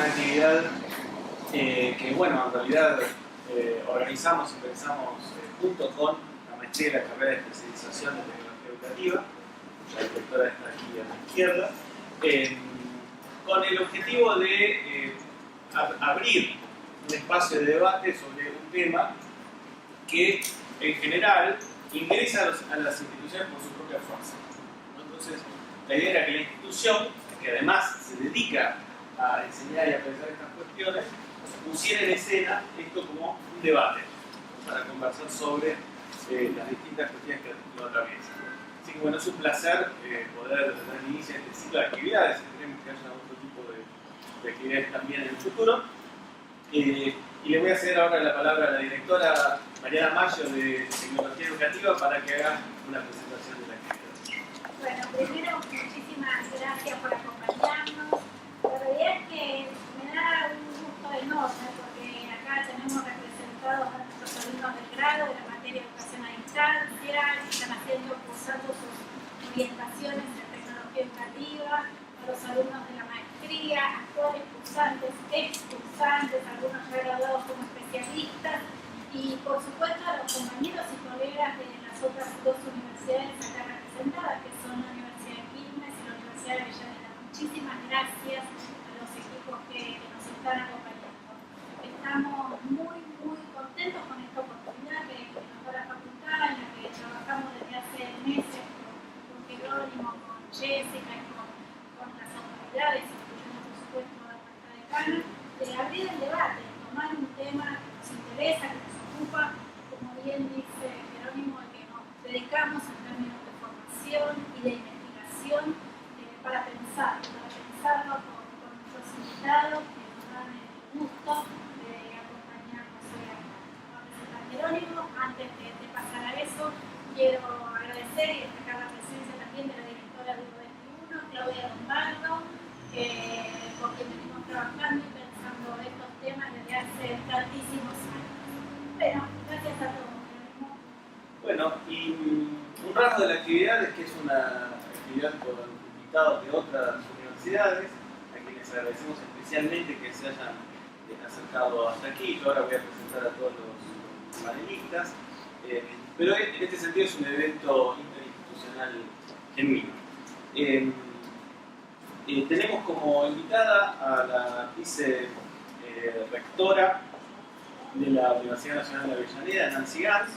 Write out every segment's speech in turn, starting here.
una actividad que, bueno, en realidad organizamos y pensamos junto con la maestría y la carrera de especialización de tecnología educativa, la directora está aquí a la izquierda, con el objetivo de abrir un espacio de debate sobre un tema que en general ingresa a las instituciones por su propia fuerza, ¿no? Entonces, la idea era que la institución, que además se dedica a enseñar y a pensar estas cuestiones, pusiera en escena esto como un debate para conversar sobre las distintas cuestiones que lo atraviesan. Así que bueno, es un placer poder dar inicio a este ciclo de actividades. Esperemos que haya otro tipo de actividades también en el futuro. Y le voy a ceder ahora la palabra a la directora Mariana Mayo de Tecnología Educativa para que haga una presentación de la actividad. Bueno, primero, muchísimas gracias por acompañarnos. La realidad es que me da un gusto enorme porque acá tenemos representados a nuestros alumnos del grado de la materia de educación a distancia, que están cursando sus orientaciones en tecnología educativa, a los alumnos de la maestría, actuales cursantes, ex-cursantes, algunos ya graduados como especialistas, y por supuesto a los compañeros y colegas de las otras dos universidades acá representadas, que son la Universidad de Quilmes y la Universidad de Avellaneda. Muchísimas gracias a los equipos que nos están acompañando. Estamos muy contentos con esta oportunidad que nos da la facultad, en la que trabajamos desde hace meses con Jerónimo, con Jessica y con las autoridades, incluyendo por supuesto a nuestra decana, de abrir el debate, tomar un tema que nos interesa, que nos ocupa, como bien dice Jerónimo, al que nos dedicamos en términos de formación y de investigación para pensarlo con nuestros invitados que nos dan el gusto de acompañarnos hoy acá. Vamos a presentar a Jerónimo. Antes de pasar a eso, quiero agradecer y destacar la presencia también de la directora de U21, Claudia Lombardo, con quien venimos trabajando y pensando estos temas desde hace tantísimos años. Bueno, gracias a todos. Bueno, y un rasgo de la actividad es que es una actividad con invitados de otras universidades, a quienes agradecemos especialmente que se hayan acercado hasta aquí. Yo ahora voy a presentar a todos los panelistas, pero en este sentido es un evento interinstitucional genuino. Tenemos como invitada a la vice-rectora de la Universidad Nacional de Avellaneda, Nancy Gans,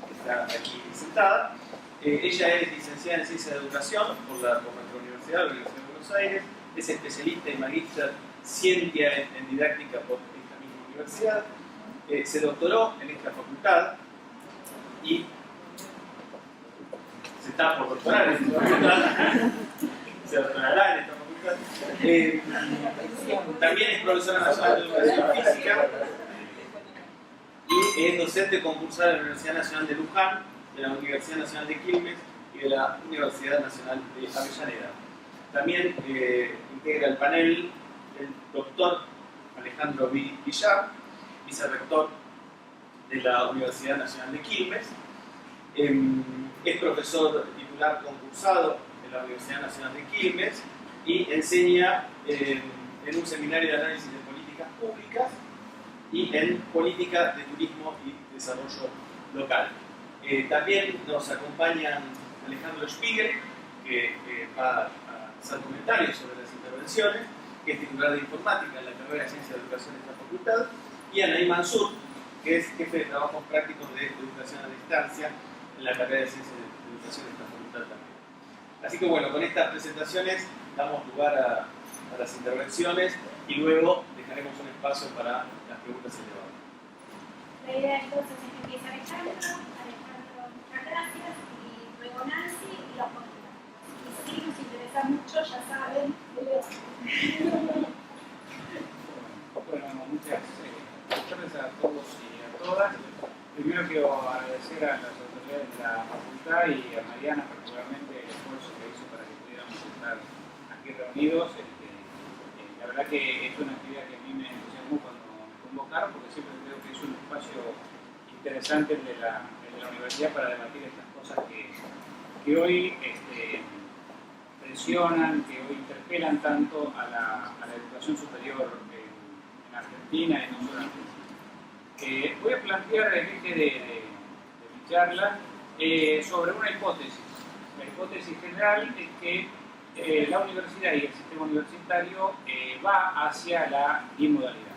que está aquí sentada. Ella es licenciada en Ciencias de Educación por nuestra universidad, la Universidad de Buenos Aires, es especialista y magíster Scientia en didáctica por esta misma universidad, se doctoró en esta facultad y se está por doctorar en esta facultad, se doctorará en esta facultad. También es profesora nacional de Educación Física y es docente concursal de la Universidad Nacional de Luján, de la Universidad Nacional de Quilmes y de la Universidad Nacional de Avellaneda. También integra el panel el doctor Alejandro Villar, vicerrector de la Universidad Nacional de Quilmes. Es profesor titular concursado de la Universidad Nacional de Quilmes y enseña en un seminario de análisis de políticas públicas y en política de turismo y desarrollo local. También nos acompaña Alejandro Spiegel, que va a hacer comentarios sobre las intervenciones, que es titular de informática en la carrera de Ciencia de Educación de esta facultad, y Anaí Mansur, que es jefe de trabajos prácticos de educación a distancia en la carrera de Ciencia de Educación de esta facultad también. Así que bueno, con estas presentaciones damos lugar a las intervenciones y luego dejaremos un espacio para las preguntas y el debate. La idea entonces es que empiece Alejandro, muchas gracias, y luego Nancy y los comentarios. Y si nos interesa mucho, ya saben, Bueno, muchas gracias a todos y a todas. Primero quiero agradecer a las autoridades de la facultad y a Mariana particularmente el esfuerzo que hizo para que pudiéramos estar aquí reunidos. La verdad que es una actividad que a mí me entusiasmó cuando me convocaron, porque siempre creo que es un espacio interesante el de la universidad para debatir estas cosas que hoy presionan, que hoy interpelan tanto a la educación superior Argentina y no solo en Argentina. Voy a plantear el eje de mi charla sobre una hipótesis. La hipótesis general es que la universidad y el sistema universitario va hacia la bimodalidad,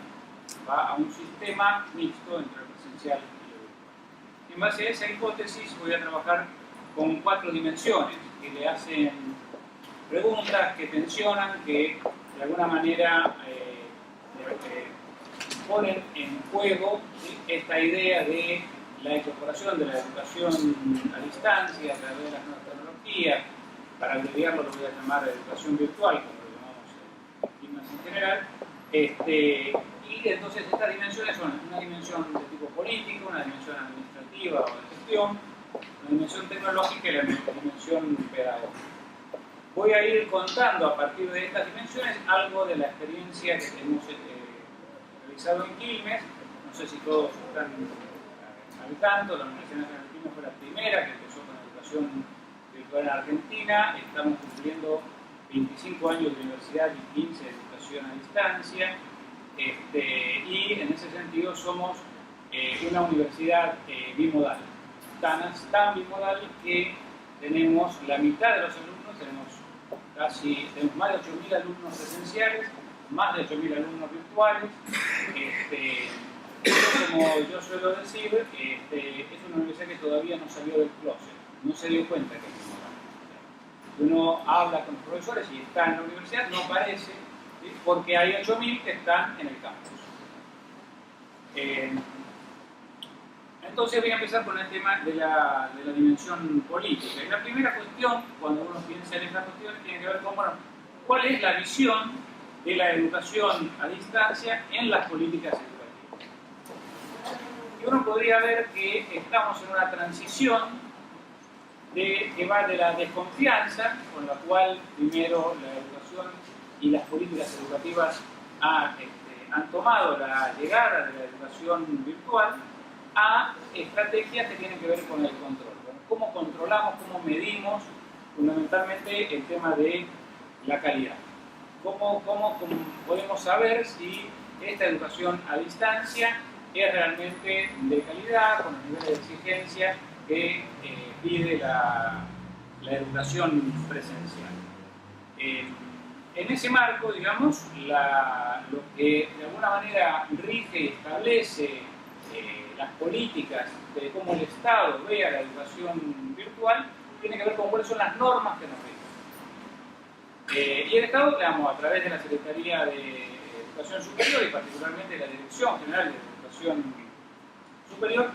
va a un sistema mixto entre lo presencial y lo virtual. En base a esa hipótesis voy a trabajar con 4 dimensiones que le hacen preguntas, que tensionan, que de alguna manera ponen en juego, ¿sí?, esta idea de la incorporación de la educación a distancia a través de las nuevas tecnologías. Para abreviarlo lo voy a llamar educación virtual, como lo llamamos en climas en general. Y entonces estas dimensiones son una dimensión de tipo político, una dimensión administrativa o de gestión, una dimensión tecnológica y la dimensión pedagógica. Voy a ir contando a partir de estas dimensiones algo de la experiencia que hemos realizado en Quilmes. No sé si todos están al tanto, la Universidad Nacional de Quilmes fue la primera que empezó con educación virtual en Argentina. Estamos cumpliendo 25 años de universidad y 15 de educación a distancia. Y en ese sentido somos una universidad bimodal, tan bimodal que tenemos la mitad de los alumnos, tenemos más de 8.000 alumnos presenciales, más de 8.000 alumnos virtuales. Como yo suelo decir, es una universidad que todavía no salió del closet, no se dio cuenta que es bimodal. Uno habla con los profesores y está en la universidad, no parece, ¿sí?, porque hay 8.000 que están en el campus. Entonces voy a empezar con el tema de la dimensión política. Y la primera cuestión, cuando uno piensa en esta cuestión, tiene que ver con, bueno, cuál es la visión de la educación a distancia en las políticas educativas. Y uno podría ver que estamos en una transición que va de la desconfianza, con la cual primero la educación y las políticas educativas han tomado la llegada de la educación virtual, a estrategias que tienen que ver con el control. Bueno, cómo controlamos, cómo medimos fundamentalmente el tema de la calidad. Cómo podemos saber si esta educación a distancia es realmente de calidad, con los niveles de exigencia que pide la educación presencial. En ese marco, digamos, lo que de alguna manera rige y establece las políticas de cómo el Estado ve a la educación virtual tiene que ver con cuáles son las normas que nos rigen. Y el Estado, digamos, a través de la Secretaría de Educación Superior y particularmente de la Dirección General de Educación Superior,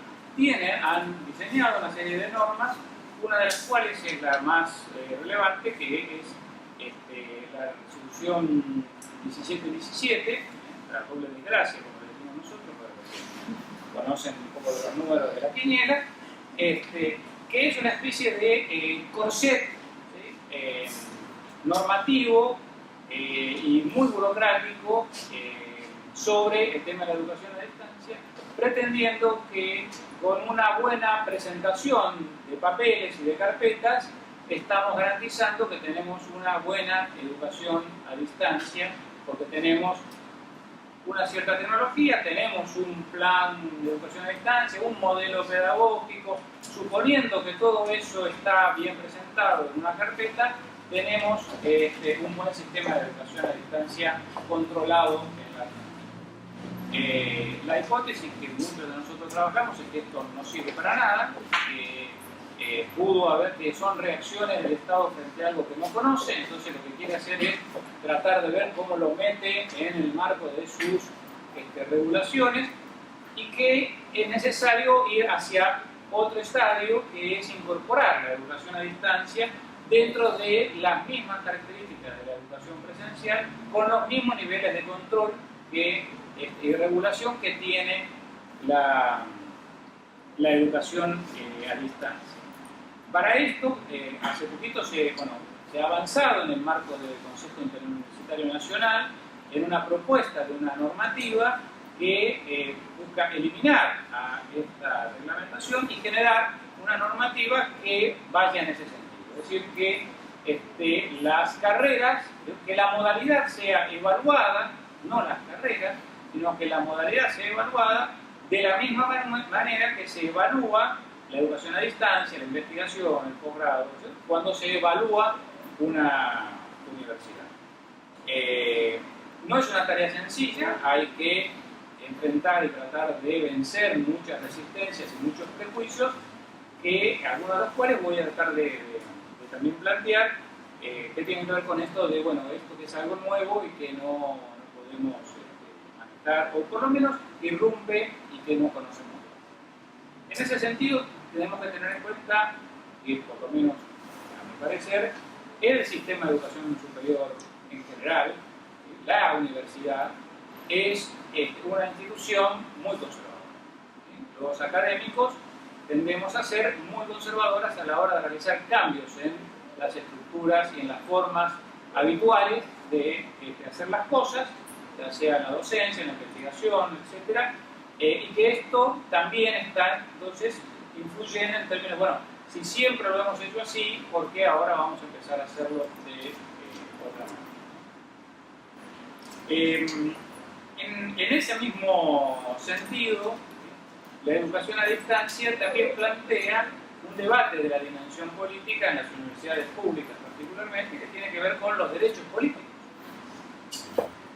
han diseñado una serie de normas, una de las cuales es la más relevante, que es la resolución 1717, la doble desgracia, como le decimos nosotros, para los que conocen un poco de los números de la quiniela, que es una especie de corset, ¿sí?, normativo y muy burocrático sobre el tema de la educación a distancia, pretendiendo que con una buena presentación de papeles y de carpetas estamos garantizando que tenemos una buena educación a distancia, porque tenemos una cierta tecnología, tenemos un plan de educación a distancia, un modelo pedagógico. Suponiendo que todo eso está bien presentado en una carpeta, tenemos un buen sistema de educación a distancia controlado en la Argentina. La hipótesis que muchos de nosotros trabajamos es que esto no sirve para nada, pudo haber que son reacciones del Estado frente a algo que no conoce, entonces lo que quiere hacer es tratar de ver cómo lo mete en el marco de sus regulaciones, y que es necesario ir hacia otro estadio, que es incorporar la educación a distancia dentro de las mismas características de la educación presencial, con los mismos niveles de control y regulación que tiene la educación a distancia. Para esto, hace poquito se ha avanzado en el marco del Consejo Interuniversitario Nacional en una propuesta de una normativa que busca eliminar a esta reglamentación y generar una normativa que vaya en ese sentido. Es decir, que las carreras, que la modalidad sea evaluada, no las carreras, sino que la modalidad sea evaluada de la misma manera que se evalúa la educación a distancia, la investigación, el posgrado, ¿sí?, cuando se evalúa una universidad. No es una tarea sencilla, hay que enfrentar y tratar de vencer muchas resistencias y muchos prejuicios, que algunos de los cuales voy a tratar de también plantear, que tienen que ver con esto de, bueno, esto que es algo nuevo y que no podemos manejar, o por lo menos irrumpe y que no conocemos. En ese sentido, tenemos que tener en cuenta que, por lo menos a mi parecer, el sistema de educación superior en general, la universidad, es una institución muy conservadora. Los académicos tendemos a ser muy conservadoras a la hora de realizar cambios en las estructuras y en las formas habituales de hacer las cosas, ya sea en la docencia, en la investigación, etc. Y que esto también está, entonces, influyendo en términos, bueno, si siempre lo hemos hecho así, ¿por qué ahora vamos a empezar a hacerlo de otra manera? En ese mismo sentido, la educación a distancia también plantea un debate de la dimensión política en las universidades públicas particularmente, que tiene que ver con los derechos políticos.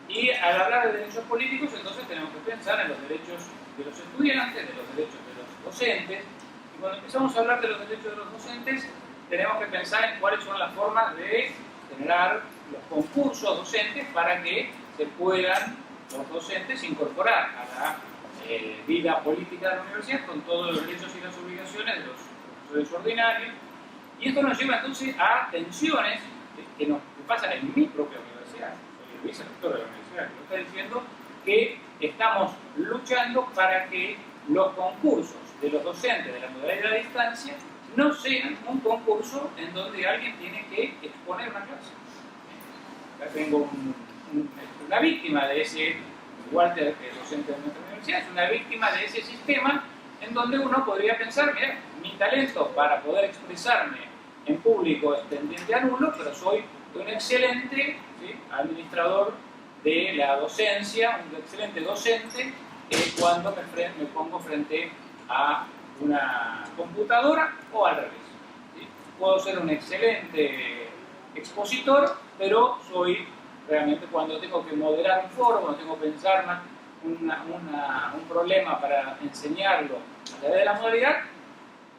Y al hablar de derechos políticos, entonces tenemos que pensar en los derechos de los estudiantes, de los derechos de los docentes. Y cuando empezamos a hablar de los derechos de los docentes, tenemos que pensar en cuáles son las formas de generar los concursos docentes para que se puedan los docentes incorporar a la vida política de la universidad con todos los derechos y las obligaciones de los profesores ordinarios. Y esto nos lleva entonces a tensiones que pasan en mi propia universidad. Soy el vicerrector de la universidad, que lo está diciendo, que estamos luchando para que los concursos de los docentes de la modalidad a distancia no sean un concurso en donde alguien tiene que exponer una clase. Acá tengo una víctima de ese, igual que el docente de nuestra universidad, es una víctima de ese sistema en donde uno podría pensar, mira, mi talento para poder expresarme en público es tendiente a nulo, pero soy un excelente, ¿sí?, administrador de la docencia, un excelente docente cuando me pongo frente a una computadora o al revés. ¿Sí? Puedo ser un excelente expositor, pero soy realmente cuando tengo que moderar un foro, cuando tengo que pensar un problema para enseñarlo a través de la modalidad,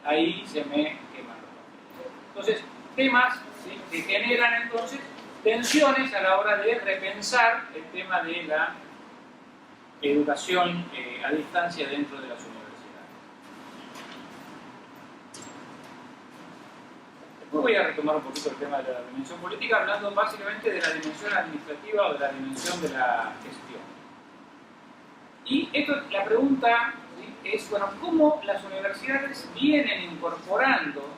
ahí se me queman los papeles. Entonces, temas, ¿sí?, que generan entonces tensiones a la hora de repensar el tema de la educación a distancia dentro de las universidades. Después voy a retomar un poquito el tema de la dimensión política, hablando básicamente de la dimensión administrativa o de la dimensión de la gestión. Y esto, la pregunta, ¿sí?, es, bueno, ¿cómo las universidades vienen incorporando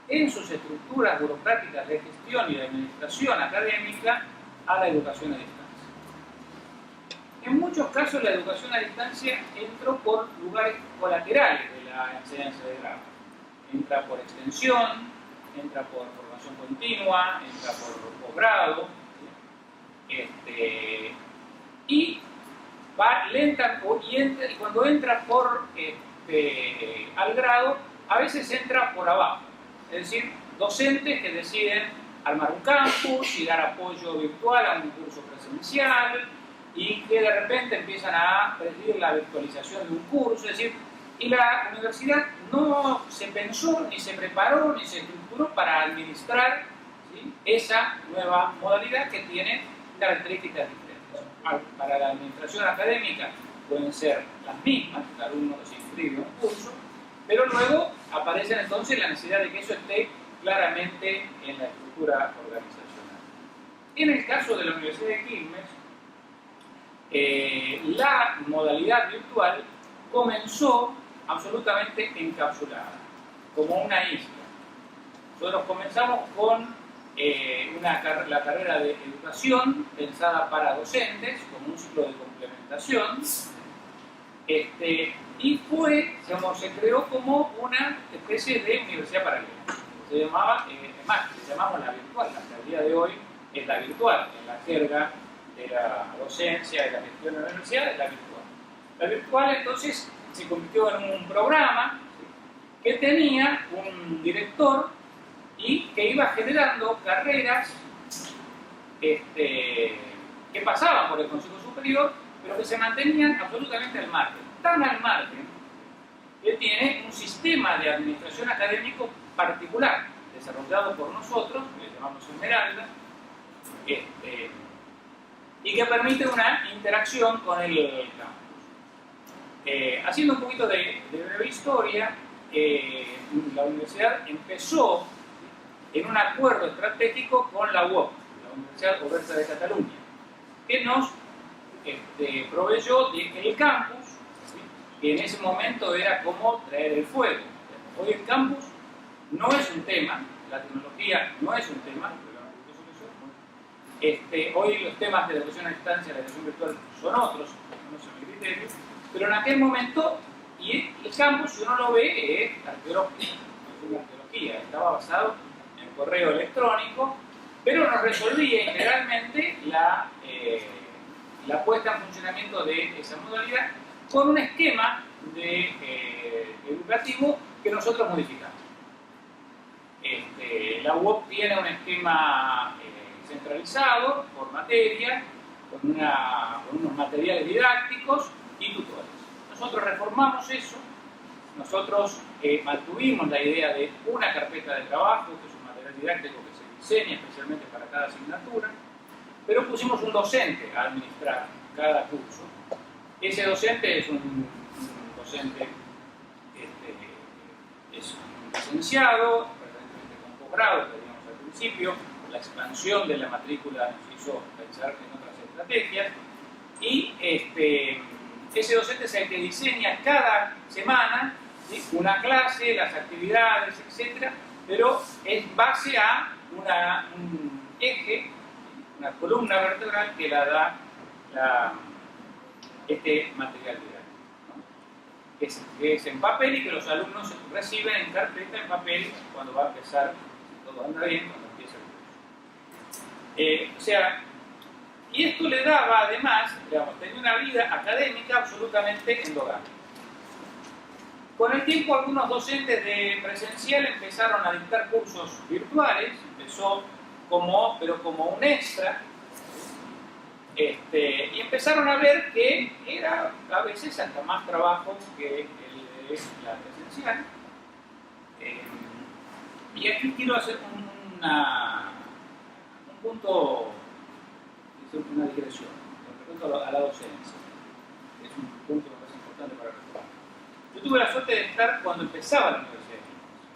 en sus estructuras burocráticas de gestión y de administración académica a la educación a distancia? En muchos casos la educación a distancia entró por lugares colaterales de la enseñanza de grado. Entra por extensión, entra por formación continua, entra por posgrado, ¿sí?, y va lenta, y cuando entra por al grado, a veces entra por abajo. Es decir, docentes que deciden armar un campus y dar apoyo virtual a un curso presencial y que de repente empiezan a pedir la virtualización de un curso. Es decir, y la universidad no se pensó, ni se preparó, ni se estructuró para administrar, ¿sí?, esa nueva modalidad que tiene características diferentes. Para la administración académica pueden ser las mismas, el alumno se inscribe en un curso, pero luego aparece entonces la necesidad de que eso esté claramente en la estructura organizacional. En el caso de la Universidad de Quilmes, la modalidad virtual comenzó absolutamente encapsulada, como una isla. Nosotros comenzamos con la carrera de educación pensada para docentes, como un ciclo de complementación, y fue, se creó como una especie de universidad paralela. Se llamaba, le llamamos la virtual, hasta el día de hoy es la virtual, en la jerga de la docencia, de la gestión de la universidad, es la virtual. La virtual entonces se convirtió en un programa, ¿sí?, que tenía un director y que iba generando carreras que pasaban por el Consejo Superior, pero que se mantenían absolutamente al margen. Tan al margen que tiene un sistema de administración académico particular, desarrollado por nosotros, que le llamamos Esmeralda, y que permite una interacción con el campus. Haciendo un poquito de breve historia, la universidad empezó en un acuerdo estratégico con la UOC, la Universidad Oberta de Cataluña, que nos proveyó del campus, ¿sí?, que en ese momento era como traer el fuego. Hoy el campus no es un tema, la tecnología no es un tema, hoy los temas de la educación a distancia, la educación virtual son otros, no son mi criterio, pero en aquel momento, y el campus, si uno lo ve, es arqueología, estaba basado en correo electrónico, pero nos resolvía integralmente la puesta en funcionamiento de esa modalidad con un esquema educativo que nosotros modificamos. La UOC tiene un esquema centralizado por materia, con unos materiales didácticos y tutores. Nosotros reformamos eso, nosotros mantuvimos la idea de una carpeta de trabajo, que es un material didáctico que se diseña especialmente para cada asignatura, pero pusimos un docente a administrar cada curso. Ese docente es un docente, es un licenciado, preferentemente con posgrado, que teníamos al principio. La expansión de la matrícula nos hizo pensar en otras estrategias, y ese docente es el que diseña cada semana, ¿sí?, una clase, las actividades, etc., pero en base a un eje, una columna vertebral que la da este material didáctico, ¿no?, que es en papel y que los alumnos reciben en carpeta en papel cuando va a empezar, si todo anda bien, cuando empieza el curso. Y esto le daba además, digamos, tenía una vida académica absolutamente endogámica. Con el tiempo algunos docentes de presencial empezaron a dictar cursos virtuales, empezó como un extra, y empezaron a ver que era a veces hasta más trabajo que la presencial. Y aquí quiero hacer un punto, una digresión con respecto a la docencia. Es un punto más importante para recordar. Yo tuve la suerte de estar cuando empezaba la universidad.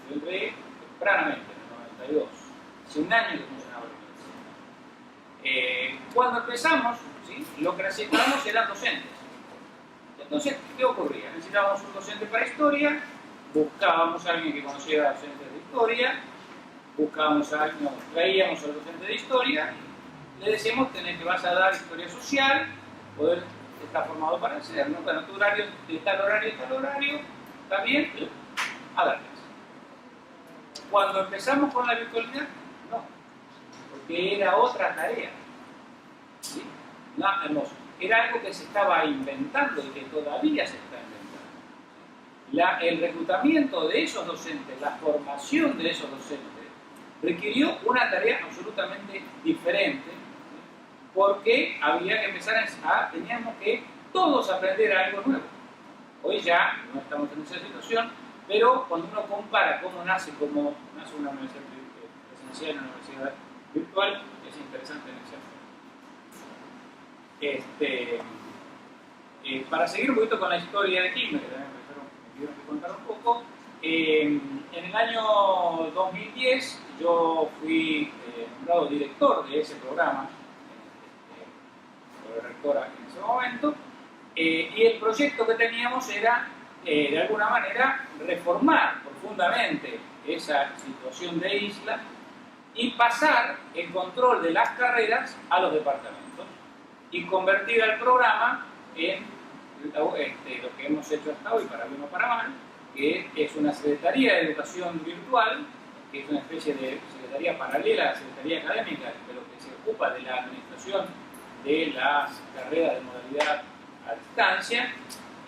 Yo entré tempranamente, en el 92, hace un año que funcionaba la universidad. Cuando empezamos, ¿sí?, lo que necesitábamos eran docentes. Entonces, ¿qué ocurría? Necesitábamos un docente para historia, buscábamos a alguien que conociera docentes de historia, traíamos al docente de historia, le decíamos que vas a dar historia social, poder estar formado para hacerlo, bueno, tu horario de tal horario a tal horario, está bien, a dar clase. Cuando empezamos con la virtualidad, no, porque era otra tarea, ¿sí? No, hermoso. Era algo que se estaba inventando y que todavía se está inventando. El reclutamiento de esos docentes, la formación de esos docentes, requirió una tarea absolutamente diferente, porque había que empezar teníamos que todos aprender algo nuevo. Hoy ya no estamos en esa situación, pero cuando uno compara cómo nace una universidad presencial y una universidad virtual, es interesante en ese aspecto. Para seguir un poquito con la historia de Quilmes, que también me tuvieron que contar un poco, en el año 2010 yo fui nombrado director de ese programa, rectora en ese momento, y el proyecto que teníamos era, de alguna manera, reformar profundamente esa situación de isla y pasar el control de las carreras a los departamentos y convertir al programa en lo que hemos hecho hasta hoy, para bien o para mal, que es una Secretaría de Educación Virtual, que es una especie de secretaría paralela a la Secretaría Académica, pero que se ocupa de la administración de las carreras de modalidad a distancia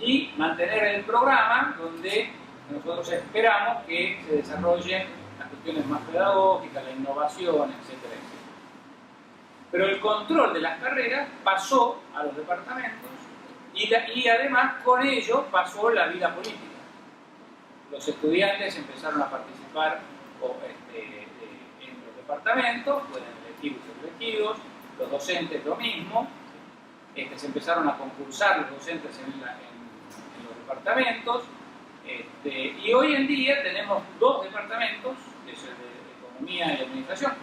y mantener el programa donde nosotros esperamos que se desarrollen las cuestiones más pedagógicas, la innovación, etcétera, etcétera. Pero el control de las carreras pasó a los departamentos y además con ello pasó la vida política. Los estudiantes empezaron a participar en los departamentos, fueron electivos y elegidos, los docentes lo mismo, se empezaron a concursar los docentes en los departamentos, y hoy en día tenemos dos departamentos, que es el de Economía y Administración,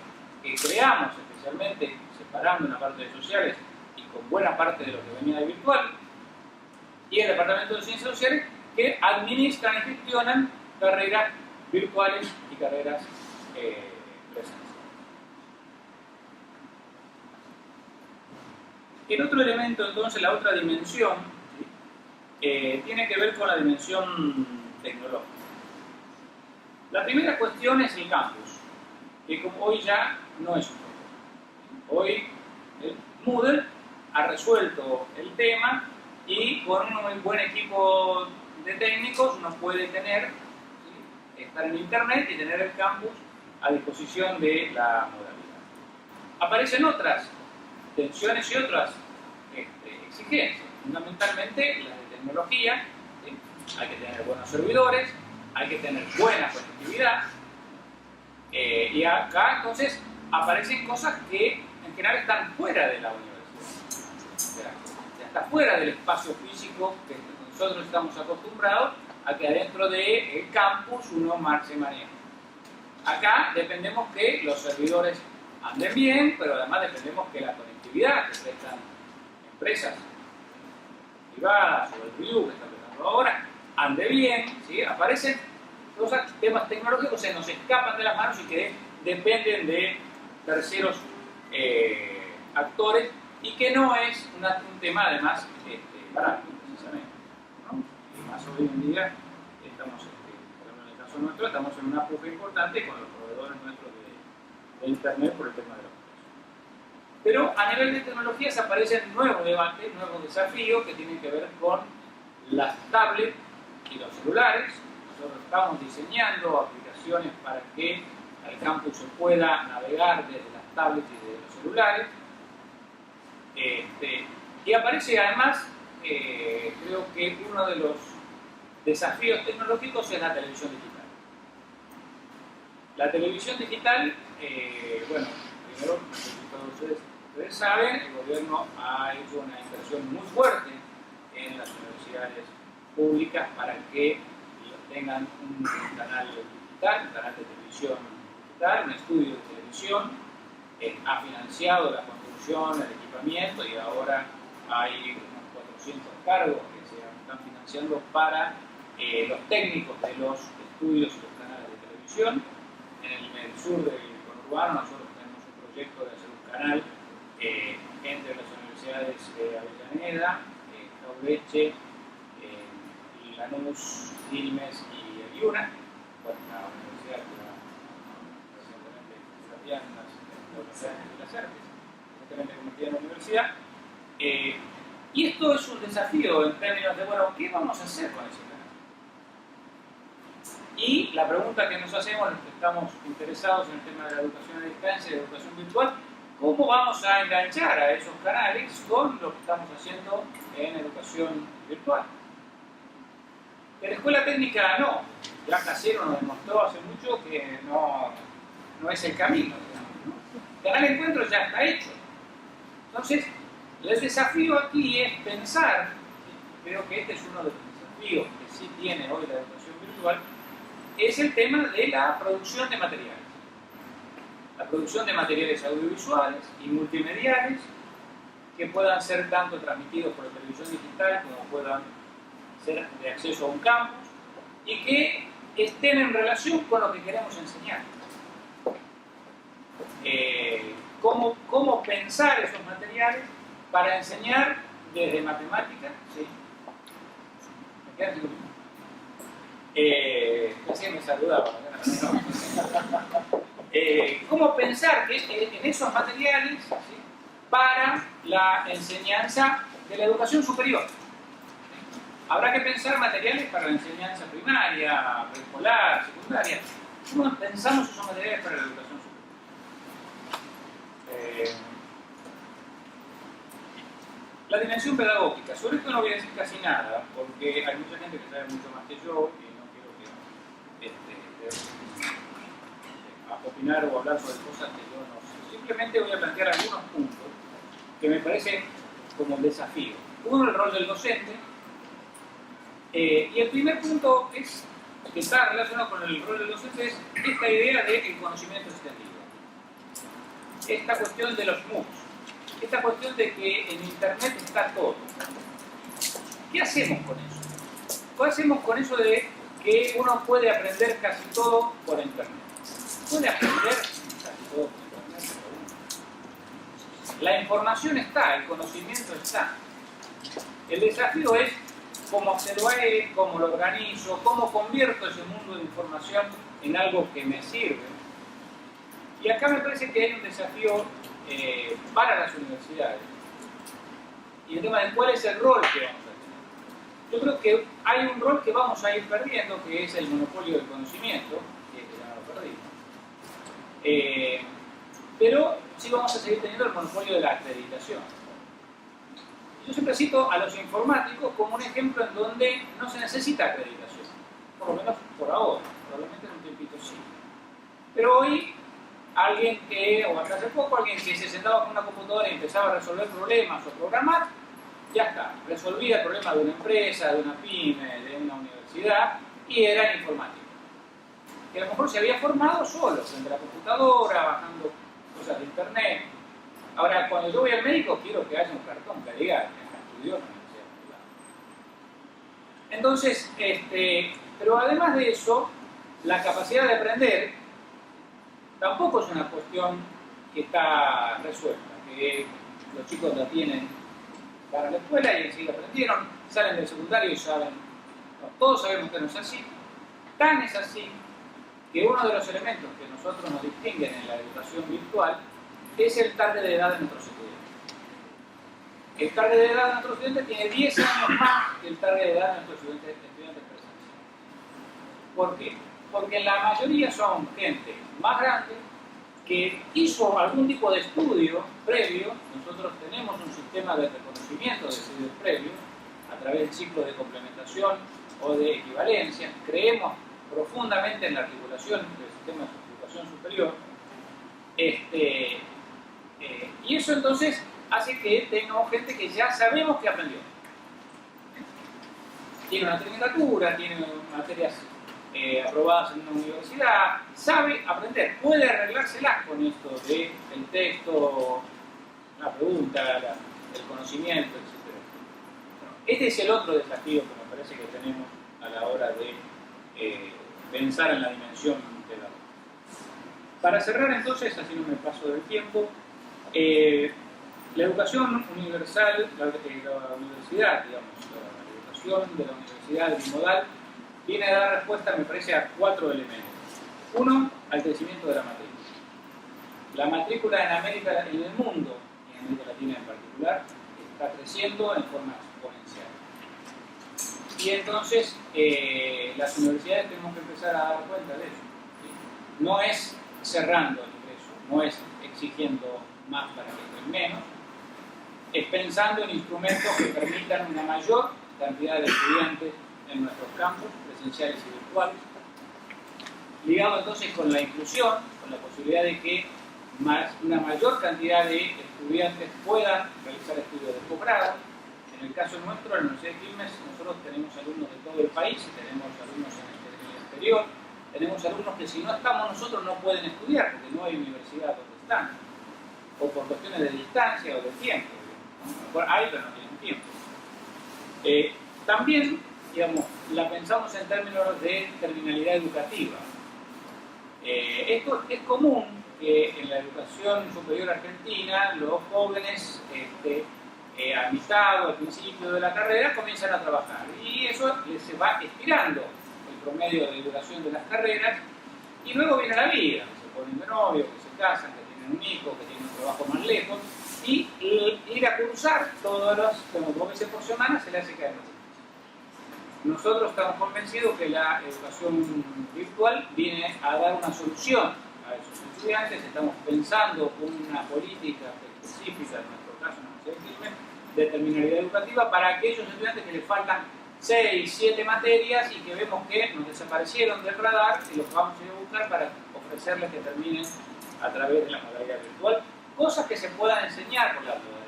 que creamos especialmente separando una parte de sociales y con buena parte de lo que venía de virtual, y el departamento de Ciencias Sociales, que administran y gestionan carreras virtuales y carreras presenciales. El otro elemento, entonces, la otra dimensión, ¿sí? Tiene que ver con la dimensión tecnológica. La primera cuestión es el campus, que como hoy ya no es un problema. Hoy el Moodle ha resuelto el tema y con un buen equipo de técnicos uno puede tener, ¿sí? Estar en internet y tener el campus a disposición de la modalidad. Aparecen otras tensiones y otras exigencias, fundamentalmente las de tecnología, ¿sí? Hay que tener buenos servidores, hay que tener buena conectividad, y acá entonces aparecen cosas que en general están fuera de la universidad, ya está fuera del espacio físico que nosotros estamos acostumbrados a que adentro del campus uno se maneja. Acá dependemos que los servidores anden bien, pero además dependemos que la conectividad que prestan empresas privadas o el RIU que está prestando ahora ande bien, ¿sí? Aparecen cosas, temas tecnológicos se nos escapan de las manos y que dependen de terceros actores y que no es un tema además barato, precisamente, ¿no? Y más hoy en día estamos, por ejemplo, en el caso nuestro, estamos en una puja importante con los proveedores nuestros de Internet por el tema de los precios. Pero a nivel de tecnologías aparecen nuevos debates, nuevos desafíos que tienen que ver con las tablets y los celulares. Nosotros estamos diseñando aplicaciones para que al campus se pueda navegar desde las tablets y desde los celulares. Y aparece además, creo que uno de los desafíos tecnológicos es la televisión digital. La televisión digital, bueno, primero, todos ustedes saben, el gobierno ha hecho una inversión muy fuerte en las universidades públicas para que tengan un canal digital, un canal de televisión digital, un estudio de televisión, ha financiado la construcción, el equipamiento y ahora hay unos 400 cargos que se están financiando para los técnicos de los estudios y los canales de televisión. En el sur del conurbano nosotros tenemos un proyecto de hacer un canal entre las universidades de Avellaneda, Caudeche, Lanús, Quilmes y el IUNA, bueno, la universidad recientemente salía en las universidades de las artes, recientemente convertida en universidad, y esto es un desafío en términos de, bueno, ¿qué vamos a hacer con ese canal? Y la pregunta que nos hacemos, los que estamos interesados en el tema de la educación a distancia y de la educación virtual, ¿cómo vamos a enganchar a esos canales con lo que estamos haciendo en educación virtual? En la escuela técnica no, ya Casero nos demostró hace mucho que no es el camino, digamos, ¿no? El canal de encuentro ya está hecho. Entonces, el desafío aquí es pensar, creo que este es uno de los desafíos que sí tiene hoy la educación virtual, es el tema de la producción de materiales. La producción de materiales audiovisuales y multimediales que puedan ser tanto transmitidos por la televisión digital como puedan ser de acceso a un campus y que estén en relación con lo que queremos enseñar. Cómo pensar esos materiales para enseñar desde matemáticas, ¿sí? ¿Me quedan 5 minutos? Recién me saludaba, ¿no? Cómo pensar que en esos materiales, ¿sí? para la enseñanza de la educación superior. Habrá que pensar materiales para la enseñanza primaria, preescolar, secundaria. ¿Cómo pensamos esos materiales para la educación superior? La dimensión pedagógica. Sobre esto no voy a decir casi nada, porque hay mucha gente que sabe mucho más que yo y no quiero que opinar o hablar sobre cosas que yo no sé. Simplemente voy a plantear algunos puntos que me parecen como un desafío. Uno, el rol del docente. Y el primer punto es, que está relacionado con el rol del docente, es esta idea del conocimiento extendido. Esta cuestión de los MOOCs. Esta cuestión de que en Internet está todo. ¿Qué hacemos con eso? ¿Qué hacemos con eso de que uno puede aprender casi todo por Internet? Puede aprender casi todo por Internet. La información está, el conocimiento está. El desafío es cómo accedo a él, cómo lo organizo, cómo convierto ese mundo de información en algo que me sirve. Y acá me parece que hay un desafío para las universidades. Y el tema de cuál es el rol que vamos a tener. Yo creo que hay un rol que vamos a ir perdiendo, que es el monopolio del conocimiento, que ya lo perdimos. Pero sí vamos a seguir teniendo el monopolio de la acreditación. Yo siempre cito a los informáticos como un ejemplo en donde no se necesita acreditación, por lo menos por ahora, probablemente en un tiempito sí. Pero hoy, alguien que, o hasta hace poco, alguien que se sentaba con una computadora y empezaba a resolver problemas o programar, ya está, resolvía el problema de una empresa, de una pyme, de una universidad, y era informático. Que a lo mejor se había formado solo, frente a la computadora, bajando cosas de internet. Ahora, cuando yo voy al médico, quiero que haya un cartón que diga que estudió en la universidad privada. Entonces, pero además de eso, la capacidad de aprender tampoco es una cuestión que está resuelta, que los chicos la tienen para la escuela y enseguida aprendieron, salen del secundario y saben. No, todos sabemos que no es así. Tan es así que uno de los elementos que nosotros nos distinguen en la educación virtual es el target de edad de nuestros estudiantes. El target de edad de nuestros estudiantes tiene 10 años más que el target de edad de nuestros estudiantes presenciales. ¿Por qué? Porque la mayoría son gente más grande que hizo algún tipo de estudio previo. Nosotros tenemos un sistema de reconocimiento de estudios previos a través del ciclo de complementación o de equivalencia. Creemos profundamente en la articulación del sistema de educación superior. Y eso entonces hace que tengamos gente que ya sabemos que aprendió. Tiene una tecnicatura, tiene materias aprobadas en una universidad, sabe aprender, puede arreglárselas con esto del texto, la pregunta, el conocimiento, etc. Bueno, este es el otro desafío que me parece que tenemos a la hora de pensar en la dimensión pedagógica. Para cerrar entonces, así no me paso del tiempo, la educación universal, la universidad, digamos, la educación de la universidad bimodal, viene a dar respuesta, me parece, a 4 elementos. Uno, al crecimiento de la matrícula. La matrícula en América, en el mundo, y en América Latina en particular, está creciendo en forma exponencial. Y entonces, las universidades tenemos que empezar a dar cuenta de eso. ¿Sí? No es cerrando el ingreso, no es exigiendo más para que entren menos, es pensando en instrumentos que permitan una mayor cantidad de estudiantes en nuestros campus, presenciales y virtuales, ligado entonces con la inclusión, con la posibilidad de que una mayor cantidad de estudiantes puedan realizar estudios de posgrado. En el caso nuestro, en la Universidad de Quilmes, nosotros tenemos alumnos de todo el país, tenemos alumnos en el exterior, tenemos alumnos que si no estamos nosotros no pueden estudiar, porque no hay universidad donde están, o por cuestiones de distancia o de tiempo. Hay, pero no tienen tiempo. También, digamos, la pensamos en términos de terminalidad educativa. Esto es común que en la educación superior argentina los jóvenes a mitad o al principio de la carrera comienzan a trabajar y eso les va estirando el promedio de duración de las carreras y luego viene la vida, que se ponen de novio, que se casan, que tienen un hijo, que tienen un trabajo más lejos Y ir a cursar todos los, como 2 veces por semana, se le hace caer más. Nosotros estamos convencidos que la educación virtual viene a dar una solución a esos estudiantes. Estamos pensando una política específica, en nuestro caso, en la Universidad de Quilmes, de terminalidad educativa para aquellos estudiantes que les faltan 6, 7 materias y que vemos que nos desaparecieron del radar y los vamos a ir a buscar para ofrecerles que terminen a través de la modalidad virtual. Cosas que se puedan enseñar por la modalidad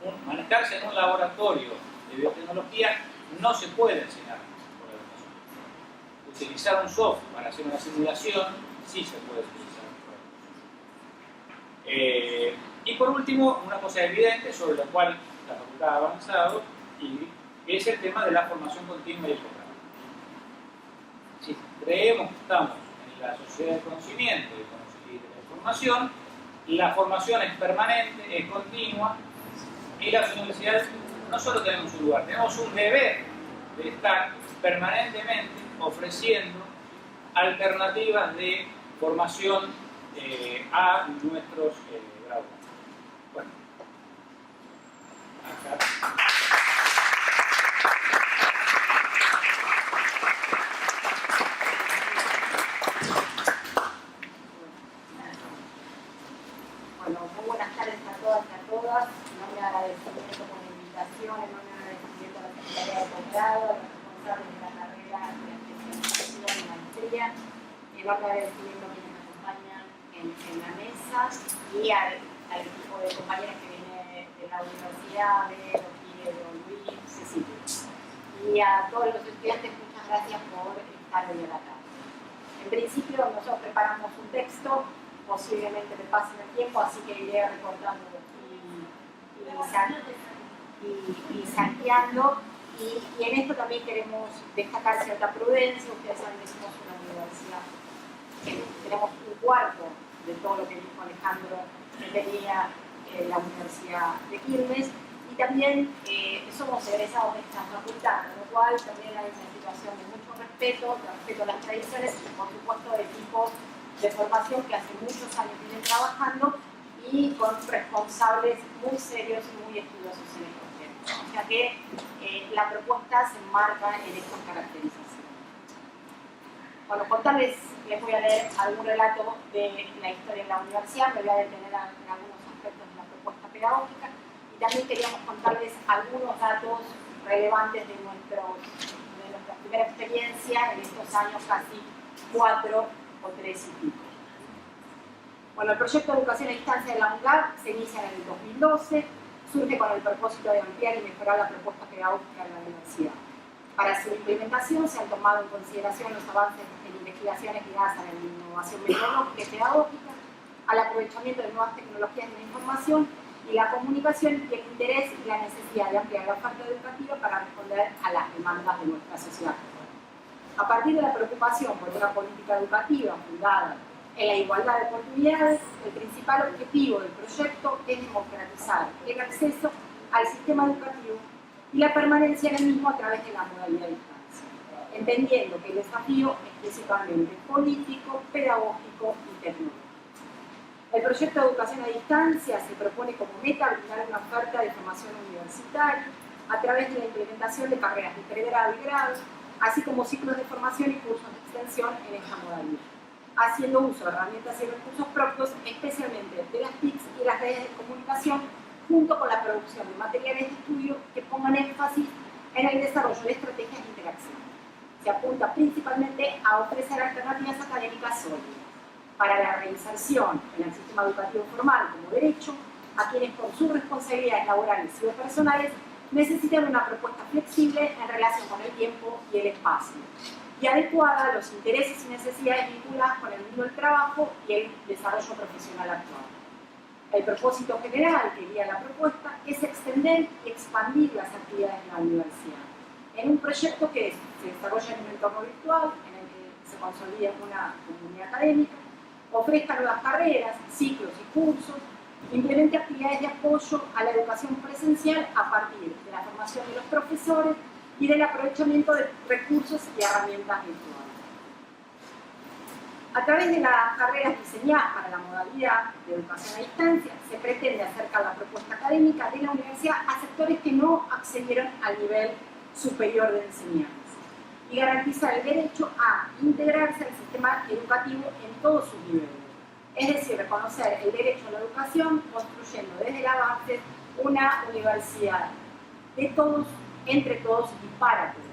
virtual. Manejarse en un laboratorio de biotecnología no se puede enseñar por la educación. Utilizar un software para hacer una simulación sí se puede utilizar por la educación. Y por último, una cosa evidente sobre la cual la facultad ha avanzado y es el tema de la formación continua y el programa. Si creemos que estamos en la sociedad del conocimiento y de la información, la formación es permanente, es continua y las universidades no solo tenemos un lugar, tenemos un deber de estar permanentemente ofreciendo alternativas de formación a nuestros graduados. Bueno, acá. Bueno, muy buenas tardes a todas y a todas. Un agradecimiento por la invitación, un agradecimiento a la Secretaría de Posgrado, a los responsables de la carrera de especialización y maestría, y un agradecimiento a quienes me acompañan en la mesa y al equipo de compañeras que viene de la universidad, de Piero, Luis, Cecilia. Y a todos los estudiantes, muchas gracias por estar hoy a la tarde. En principio, nosotros preparamos un texto. Posiblemente me pasen el tiempo, así que iré recortando y salteando. Y en esto también queremos destacar cierta prudencia. Ustedes saben que somos una universidad que tenemos un cuarto de todo lo que dijo Alejandro que tenía la Universidad de Quilmes. Y también somos egresados de esta facultad, con lo cual también hay una situación de mucho respeto a las tradiciones y por supuesto de equipos de formación que hace muchos años vienen trabajando y con responsables muy serios y muy estudiosos en estos temas. O sea que la propuesta se enmarca en estas caracterizaciones. Bueno, contarles, les voy a leer algún relato de la historia de la universidad, me voy a detener en algunos aspectos de la propuesta pedagógica y también queríamos contarles algunos datos relevantes de nuestra primera experiencia en estos años casi 4 o 3 y pico. Bueno, el proyecto de educación a distancia de la UNGAD se inicia en el 2012, surge con el propósito de ampliar y mejorar la propuesta pedagógica de la universidad. Para su implementación se han tomado en consideración los avances en investigaciones ligadas a la innovación metodológica y pedagógica, al aprovechamiento de nuevas tecnologías de la información y la comunicación y el interés y la necesidad de ampliar la oferta educativa para responder a las demandas de nuestra sociedad. A partir de la preocupación por una política educativa fundada en la igualdad de oportunidades, el principal objetivo del proyecto es democratizar el acceso al sistema educativo y la permanencia en el mismo a través de la modalidad de distancia, entendiendo que el desafío es principalmente político, pedagógico y tecnológico. El proyecto de educación a distancia se propone como meta brindar una oferta de formación universitaria a través de la implementación de carreras de pregrado y grado, así como ciclos de formación y cursos de extensión en esta modalidad, haciendo uso de herramientas y recursos propios, especialmente de las TICs y las redes de comunicación, junto con la producción de materiales de estudio que pongan énfasis en el desarrollo de estrategias de interacción. Se apunta principalmente a ofrecer alternativas académicas sólidas para la reinserción en el sistema educativo formal como derecho a quienes por sus responsabilidades laborales y o personales necesitan una propuesta flexible en relación con el tiempo y el espacio, y adecuada a los intereses y necesidades vinculadas con el mundo del trabajo y el desarrollo profesional actual. El propósito general que guía la propuesta es extender y expandir las actividades de la universidad, en un proyecto que se desarrolla en un entorno virtual, en el que se consolida una comunidad académica, ofrezca nuevas carreras, ciclos y cursos, implemente actividades de apoyo a la educación presencial a partir de la formación de los profesores y del aprovechamiento de recursos y herramientas virtuales. A través de las carreras diseñadas para la modalidad de educación a distancia, se pretende acercar la propuesta académica de la universidad a sectores que no accedieron al nivel superior de enseñanza y garantizar el derecho a integrarse al sistema educativo en todos sus niveles. Es decir, reconocer el derecho a la educación construyendo desde la base una universidad de todos, entre todos y para todos.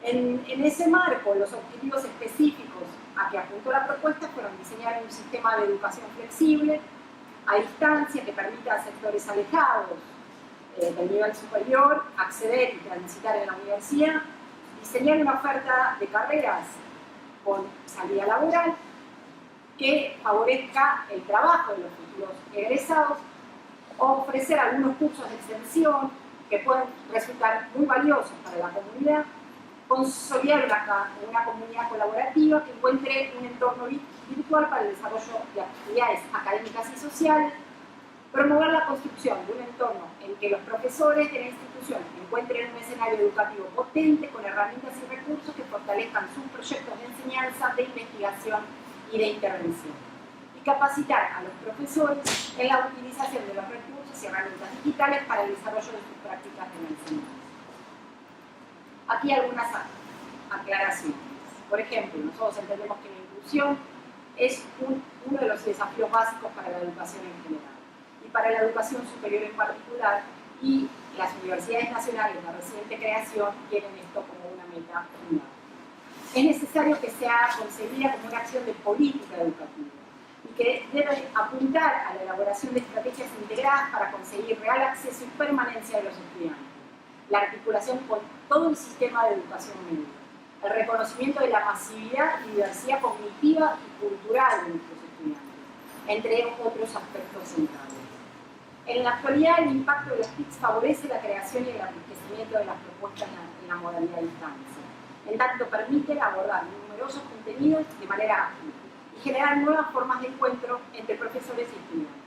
En ese marco, los objetivos específicos a que apuntó la propuesta fueron diseñar un sistema de educación flexible, a distancia, que permita a sectores alejados del nivel superior acceder y transitar en la universidad, diseñar una oferta de carreras con salida laboral que favorezca el trabajo de los futuros egresados, ofrecer algunos cursos de extensión que pueden resultar muy valiosos para la comunidad, consolidar una comunidad colaborativa que encuentre un entorno virtual para el desarrollo de actividades académicas y sociales, promover la construcción de un entorno en que los profesores de la institución encuentren un escenario educativo potente con herramientas y recursos que fortalezcan sus proyectos de enseñanza, de investigación y de intervención, y capacitar a los profesores en la utilización de los recursos y herramientas digitales para el desarrollo de sus prácticas de la enseñanza. Aquí algunas aclaraciones. Por ejemplo, nosotros entendemos que la inclusión es uno de los desafíos básicos para la educación en general y para la educación superior en particular, y las universidades nacionales de reciente creación tienen esto como una meta fundamental. Es necesario que sea concebida como una acción de política educativa y que debe apuntar a la elaboración de estrategias integradas para conseguir real acceso y permanencia de los estudiantes, la articulación con todo el sistema de educación media, el reconocimiento de la masividad y diversidad cognitiva y cultural de nuestros estudiantes, entre otros aspectos centrales. En la actualidad, el impacto de las TIC favorece la creación y el enriquecimiento de las propuestas en la modalidad de distancia, en tanto permiten abordar numerosos contenidos de manera ágil y generar nuevas formas de encuentro entre profesores y estudiantes,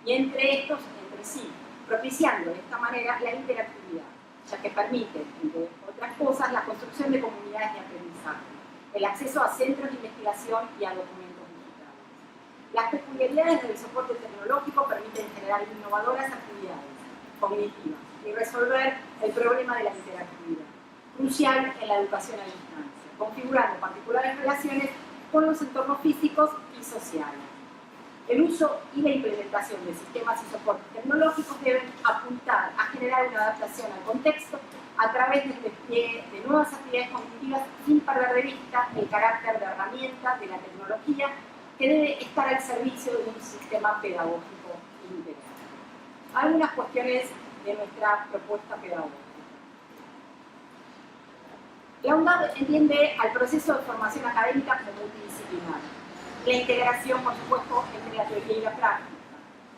y entre estos entre sí, propiciando de esta manera la interactividad, ya que permite, entre otras cosas, la construcción de comunidades de aprendizaje, el acceso a centros de investigación y a documentos digitales. Las peculiaridades del soporte tecnológico permiten generar innovadoras actividades cognitivas y resolver el problema de la interactividad, crucial en la educación a distancia, configurando particulares relaciones con los entornos físicos y sociales. El uso y la implementación de sistemas y soportes tecnológicos deben apuntar a generar una adaptación al contexto a través del despliegue de nuevas actividades cognitivas sin perder de vista el carácter de herramienta de la tecnología que debe estar al servicio de un sistema pedagógico integral. Algunas cuestiones de nuestra propuesta pedagógica. La UNDAD entiende al proceso de formación académica como multidisciplinar. La integración, por supuesto, entre la teoría y la práctica.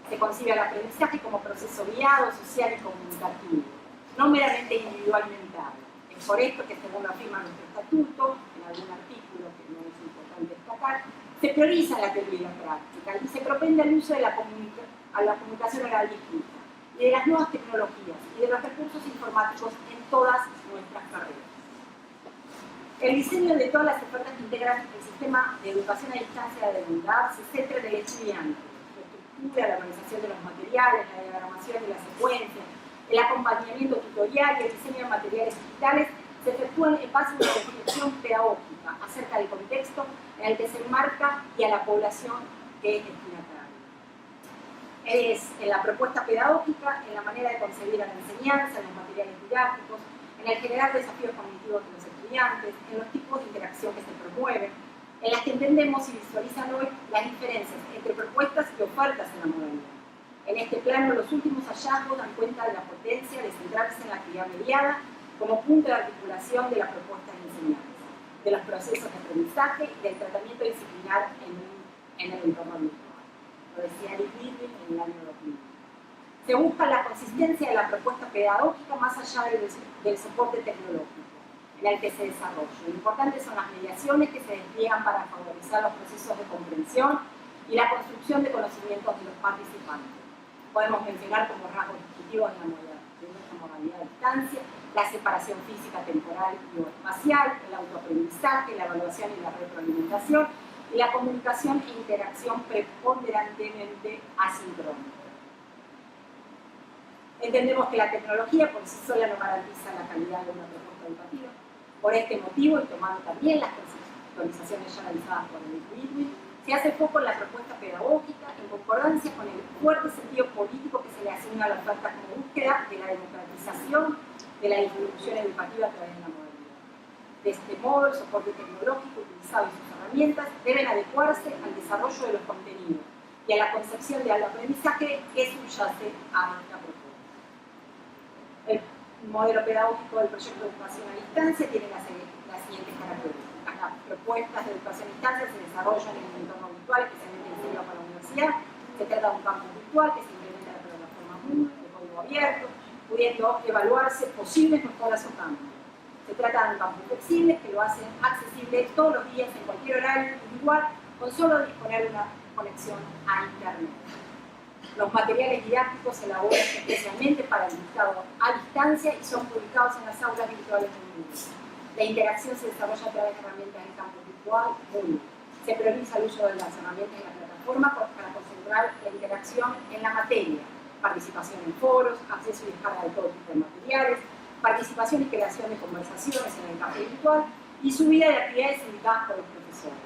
Se concibe el aprendizaje como proceso guiado, social y comunicativo, no meramente individualmente. Es por esto que, según lo afirma nuestro estatuto, en algún artículo que no es importante destacar, se prioriza la teoría y la práctica y se propende el uso de la comunicación oral y escrita, y de las nuevas tecnologías y de los recursos informáticos en todas nuestras carreras. El diseño de todas las ofertas que integran el sistema de educación a distancia de la UNDAD se centra en el estudiante, su estructura, la organización de los materiales, la diagramación de las secuencias, el acompañamiento tutorial y el diseño de materiales digitales se efectúan en base a una reflexión pedagógica acerca del contexto en el que se enmarca y a la población que es destinataria. Es en la propuesta pedagógica, en la manera de concebir a la enseñanza, en los materiales didácticos, en el generar desafíos cognitivos de los estudiantes, en los tipos de interacción que se promueven, en las que entendemos y visualizan hoy las diferencias entre propuestas y ofertas en la modalidad. En este plano, los últimos hallazgos dan cuenta de la potencia de centrarse en la actividad mediada como punto de articulación de la propuesta de enseñanza, de los procesos de aprendizaje y del tratamiento disciplinar en el entorno virtual. Lo decía Eric Irving en el año 2000. Se busca la consistencia de la propuesta pedagógica más allá del soporte tecnológico en el que se desarrolla. Lo importante son las mediaciones que se despliegan para favorecer los procesos de comprensión y la construcción de conocimientos de los participantes. podemos mencionar como rasgos distintivos de nuestra modalidad de distancia, la separación física, temporal y espacial, el autoaprendizaje, la evaluación y la retroalimentación, y la comunicación e interacción preponderantemente asíncrónica. Entendemos que la tecnología por sí sola no garantiza la calidad de una propuesta educativa. Por este motivo, y tomando también las conceptualizaciones ya realizadas por el Whitney, se hace foco en la propuesta pedagógica en concordancia con el fuerte sentido político que se le asigna a la oferta como búsqueda de la democratización de la distribución educativa a través de la modalidad. De este modo, el soporte tecnológico utilizado y sus herramientas deben adecuarse al desarrollo de los contenidos y a la concepción del aprendizaje que subyace a esta propuesta. El modelo pedagógico del proyecto de educación a distancia tiene las siguientes características. Las propuestas de educación a distancia se desarrollan en un entorno virtual, especialmente diseñado para la universidad. Se trata de un campus virtual que se implementa en la plataforma Moodle de código abierto, pudiendo evaluarse posibles mejoras o cambios. Se trata de un campus flexible que lo hace accesible todos los días en cualquier horario individual con solo disponer de una conexión a Internet. Los materiales didácticos se elaboran especialmente para el dictado a distancia y son publicados en las aulas virtuales de Moodle. La interacción se desarrolla a través de herramientas del campus virtual Moodle. Se prioriza el uso de las herramientas de la plataforma para concentrar la interacción en la materia, participación en foros, acceso y descarga de todo tipo de materiales, participación y creación de conversaciones en el campus virtual y subida de actividades indicadas por los profesores.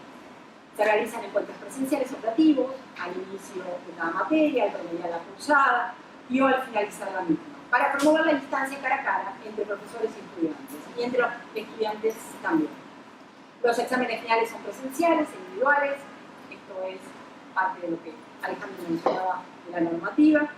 Se realizan encuentros presenciales operativos al inicio de cada materia, al terminar la cursada y o al finalizar la misma, para promover la distancia cara a cara entre profesores y estudiantes, y entre los estudiantes también. Los exámenes finales son presenciales, individuales, esto es parte de lo que Alejandro mencionaba de la normativa.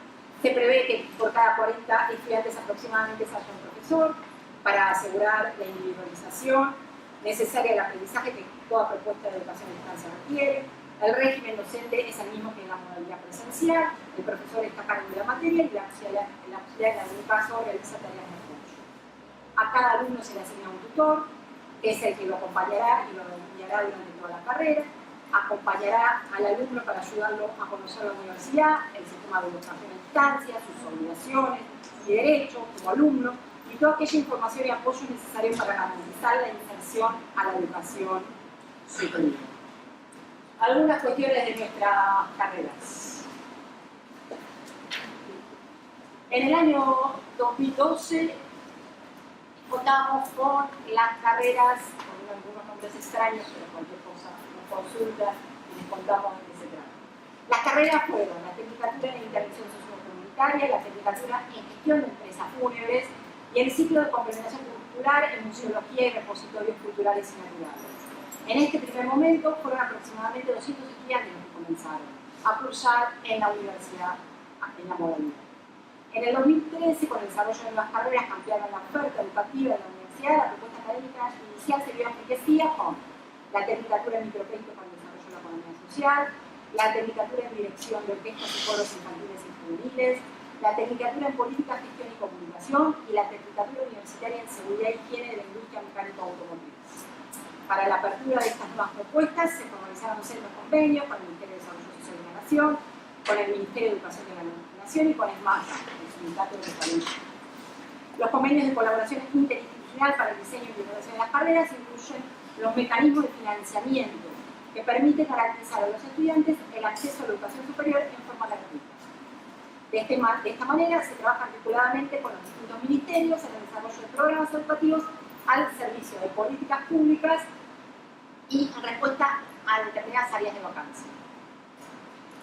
Se prevé que por cada 40 estudiantes aproximadamente haya un profesor para asegurar la individualización necesaria del aprendizaje que toda propuesta de educación a distancia requiere. El régimen docente es el mismo que en la modalidad presencial, el profesor está a cargo de la materia y la auxiliar en algún caso realiza tareas de apoyo. A cada alumno se le asigna un tutor, que es el que lo acompañará y lo guiará durante toda la carrera, acompañará al alumno para ayudarlo a conocer la universidad, el sistema de educación a distancia, sus obligaciones y derechos como alumno, y toda aquella información y apoyo necesario para garantizar la inserción a la educación superior. Algunas cuestiones de nuestras carreras. En el año 2012 contamos con las carreras, con algunos nombres extraños, pero cualquier cosa nos consultan y les contamos de qué se trata. Las carreras fueron la Tecnicatura en Intervención Sociocomunitaria, la Tecnicatura en Gestión de Empresas Fúnebres y el ciclo de complementación curricular en Museología y Repositorios Culturales y Naturales. En este primer momento fueron aproximadamente 200 estudiantes los que comenzaron a cursar en la universidad, en la modalidad. En el 2013, con el desarrollo de nuevas carreras que ampliaron la oferta educativa de la universidad, la propuesta académica inicial se vio enriquecida con la Tecnicatura en Microcrédito para el Desarrollo de la Economía Social, la Tecnicatura en Dirección de Orquestas y Coros Infantiles y Juveniles, la Tecnicatura en Política, Gestión y Comunicación y la Tecnicatura Universitaria en Seguridad y Higiene de la Industria Mecánica Automotriz. Para la apertura de estas nuevas propuestas se formalizaron sendos convenios con el Ministerio de Desarrollo Social de la Nación, con el Ministerio de Educación de la Nación y con ESMATA, el Sindicato de Salud. Los convenios de colaboración interinstitucional para el diseño y implementación de las carreras incluyen los mecanismos de financiamiento que permiten garantizar a los estudiantes el acceso a la educación superior en forma gratuita. De esta manera se trabaja articuladamente con los distintos ministerios en el desarrollo de programas educativos al servicio de políticas públicas y en respuesta a determinadas áreas de vacancia.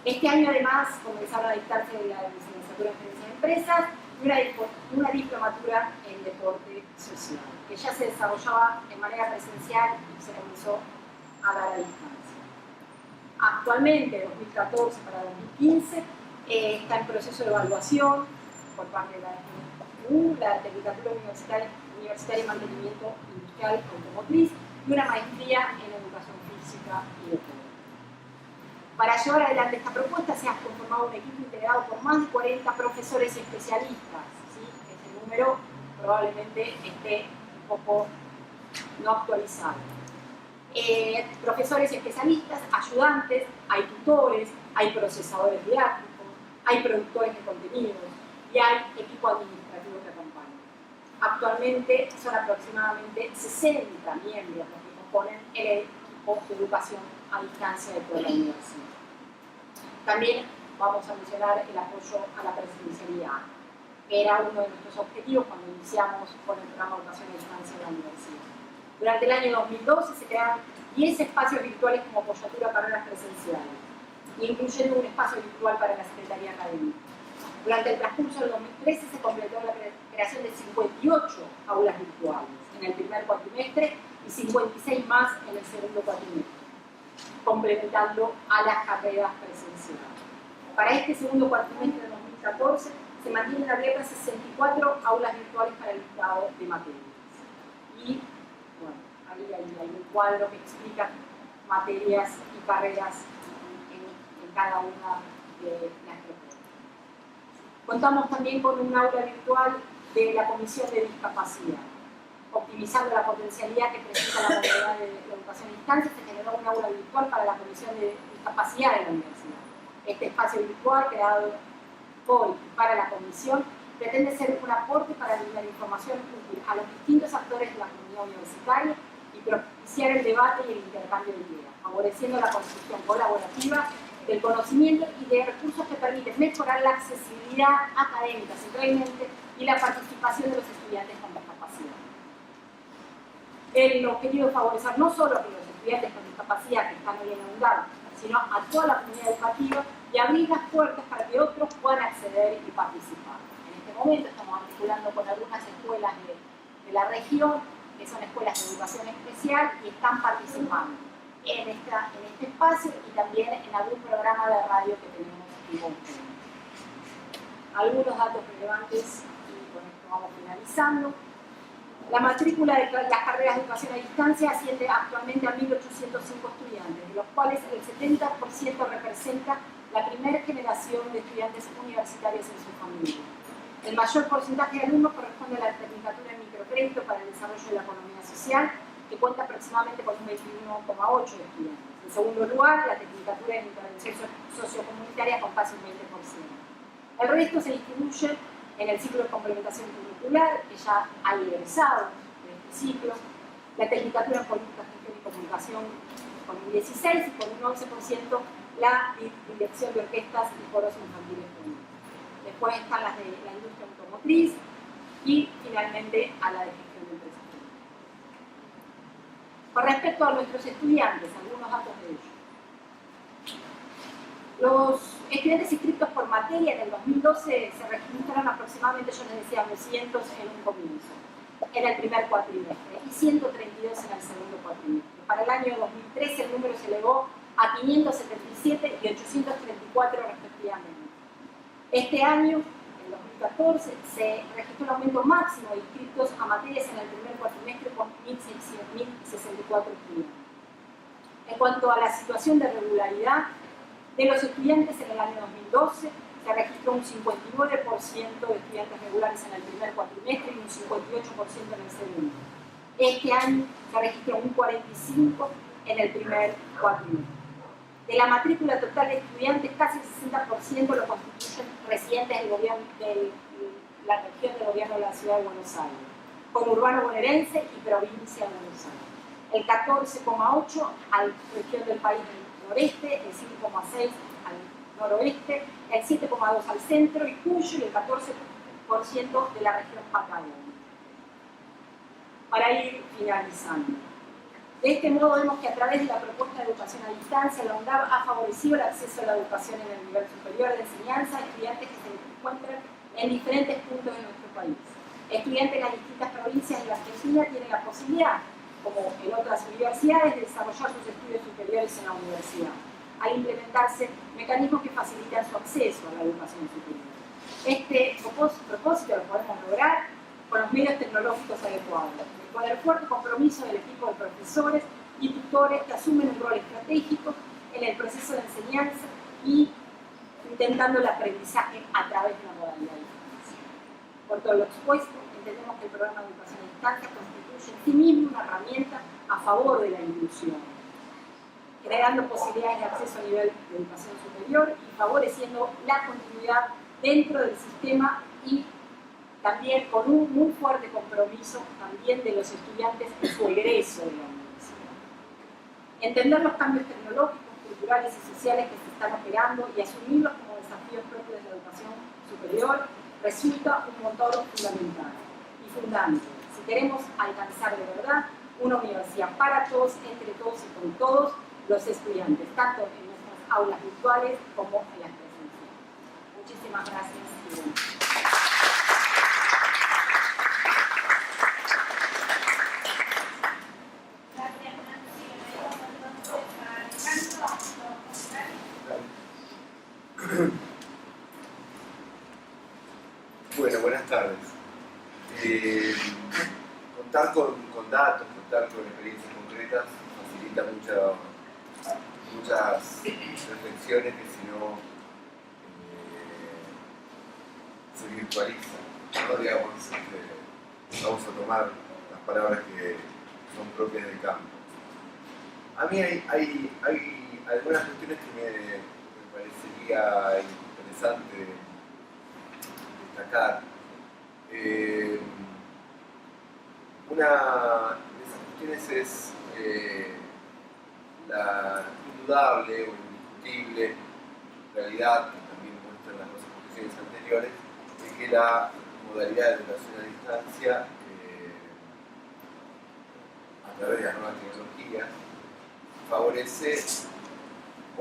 Este año además comenzaron a dictarse la licenciatura en gerencia de empresas y una diplomatura en deporte social, que ya se desarrollaba de manera presencial y se comenzó a dar a distancia. Actualmente, 2014 para 2015, está en proceso de evaluación por parte de la FNU, la Tecnicatura Universitaria en Mantenimiento Industrial Automotriz y una maestría en Educación Física y Deporte. Para llevar adelante esta propuesta se ha conformado un equipo integrado por más de 40 profesores y especialistas, ¿sí? Ese número probablemente esté un poco no actualizado. Profesores y especialistas, ayudantes, hay tutores, hay procesadores didácticos, hay productores de contenidos y hay equipo administrativo que acompaña. Actualmente son aproximadamente 60 miembros los que componen el equipo de educación a distancia de toda la universidad. También vamos a mencionar el apoyo a la presencialidad. Era uno de nuestros objetivos cuando iniciamos con el programa de educación a distancia de la universidad. Durante el año 2012 se crearon 10 espacios virtuales como apoyatura para las presenciales, incluyendo un espacio virtual para la Secretaría Académica. Durante el transcurso del 2013 se completó la creación de 58 aulas virtuales en el primer cuatrimestre y 56 más en el segundo cuatrimestre, complementando a las carreras presenciales. Para este segundo cuatrimestre de 2014 se mantienen abiertas 64 aulas virtuales para el listado de materias. Y bueno, ahí hay un cuadro que explica materias y carreras en cada una de las propuestas. Contamos también con un aula virtual de la Comisión de Discapacidad. Optimizando la potencialidad que presenta la modalidad de educación a distancia, se generó un aula virtual para la Comisión de Discapacidad de la universidad. Este espacio virtual, creado por y para la Comisión, pretende ser un aporte para brindar información útil a los distintos actores de la comunidad universitaria y propiciar el debate y el intercambio de ideas, favoreciendo la construcción colaborativa del conocimiento y de recursos que permiten mejorar la accesibilidad académica centralmente y la participación de los estudiantes con discapacidad. El objetivo es favorecer no solo a los estudiantes con discapacidad que están hoy en la UNDAD, sino a toda la comunidad educativa y abrir las puertas para que otros puedan acceder y participar. En este momento estamos articulando con algunas escuelas de la región, que son escuelas de educación especial, y están participando en este espacio y también en algún programa de radio que tenemos en conjunto. Algunos datos relevantes, y con esto vamos finalizando. La matrícula de las carreras de educación a distancia asciende actualmente a 1.805 estudiantes, de los cuales el 70% representa la primera generación de estudiantes universitarios en su familia. El mayor porcentaje de alumnos corresponde a la Tecnicatura en Microcrédito para el Desarrollo de la Economía Social, que cuenta aproximadamente con un 21,8 de estudiantes. En segundo lugar, la Tecnicatura en Intervención Sociocomunitaria con casi un 20%. El resto se distribuye en el ciclo de complementación curricular, que ya hay egresados de este ciclo, la Tecnicatura en Política, Gestión y Comunicación con un 16% y con un 11% la Dirección de Orquestas y Coros Infantiles Públicos. Después están las de la industria automotriz y finalmente a la de gestión de empresas públicas. Con respecto a nuestros estudiantes, algunos datos de ellos. Los estudiantes inscritos por materia en el 2012 se registraron aproximadamente, yo les decía, 900 en un comienzo, en el primer cuatrimestre, y 132 en el segundo cuatrimestre. Para el año 2013 el número se elevó a 577 y 834 respectivamente. Este año, en 2014, se registró un aumento máximo de inscritos a materias en el primer cuatrimestre con 1.064 estudiantes. En cuanto a la situación de regularidad de los estudiantes en el año 2012, se registró un 59% de estudiantes regulares en el primer cuatrimestre y un 58% en el segundo. Este año se registró un 45% en el primer cuatrimestre. De la matrícula total de estudiantes, casi el 60% lo constituyen residentes de la región del gobierno de la Ciudad de Buenos Aires, conurbano bonaerense y provincia de Buenos Aires. El 14,8% a la región del país del noreste, el 5,6% al noroeste, el 7,2% al centro y Cuyo y el 14% de la región patagónica. Para ir finalizando. De este modo vemos que a través de la propuesta de educación a distancia, la UNDAD ha favorecido el acceso a la educación en el nivel superior de enseñanza a estudiantes que se encuentran en diferentes puntos de nuestro país. Estudiantes de las distintas provincias de la Argentina tienen la posibilidad, como en otras universidades, de desarrollar sus estudios superiores en la universidad, al implementarse mecanismos que facilitan su acceso a la educación superior. Este propósito lo podemos lograr con los medios tecnológicos adecuados, con el fuerte compromiso del equipo de profesores y tutores que asumen un rol estratégico en el proceso de enseñanza y intentando el aprendizaje a través de la modalidad de distancia. Por todo lo expuesto, entendemos que el programa de educación a distancia constituye en sí mismo una herramienta a favor de la inclusión, que generando posibilidades de acceso a nivel de educación superior y favoreciendo la continuidad dentro del sistema y también con un muy fuerte compromiso también de los estudiantes en su egreso de la universidad. Entender los cambios tecnológicos, culturales y sociales que se están operando y asumirlos como desafíos propios de la educación superior resulta un motor fundamental y fundante si queremos alcanzar de verdad una universidad para todos, entre todos y con todos los estudiantes, tanto en nuestras aulas virtuales como en las presenciales. Muchísimas gracias. Gracias, Nancy. Entonces a Alejandro. Bueno, buenas tardes. Contar con datos, contar con experiencias concretas facilita muchas reflexiones que si no se virtualizan, ¿no? Digamos, vamos a tomar las palabras que son propias del campo. A mí hay algunas cuestiones que me parecería interesante destacar. Una de esas cuestiones es la indudable o indiscutible realidad, que también muestran las dos exposiciones anteriores, de que la modalidad de educación a distancia, a través de las nuevas tecnologías, favorece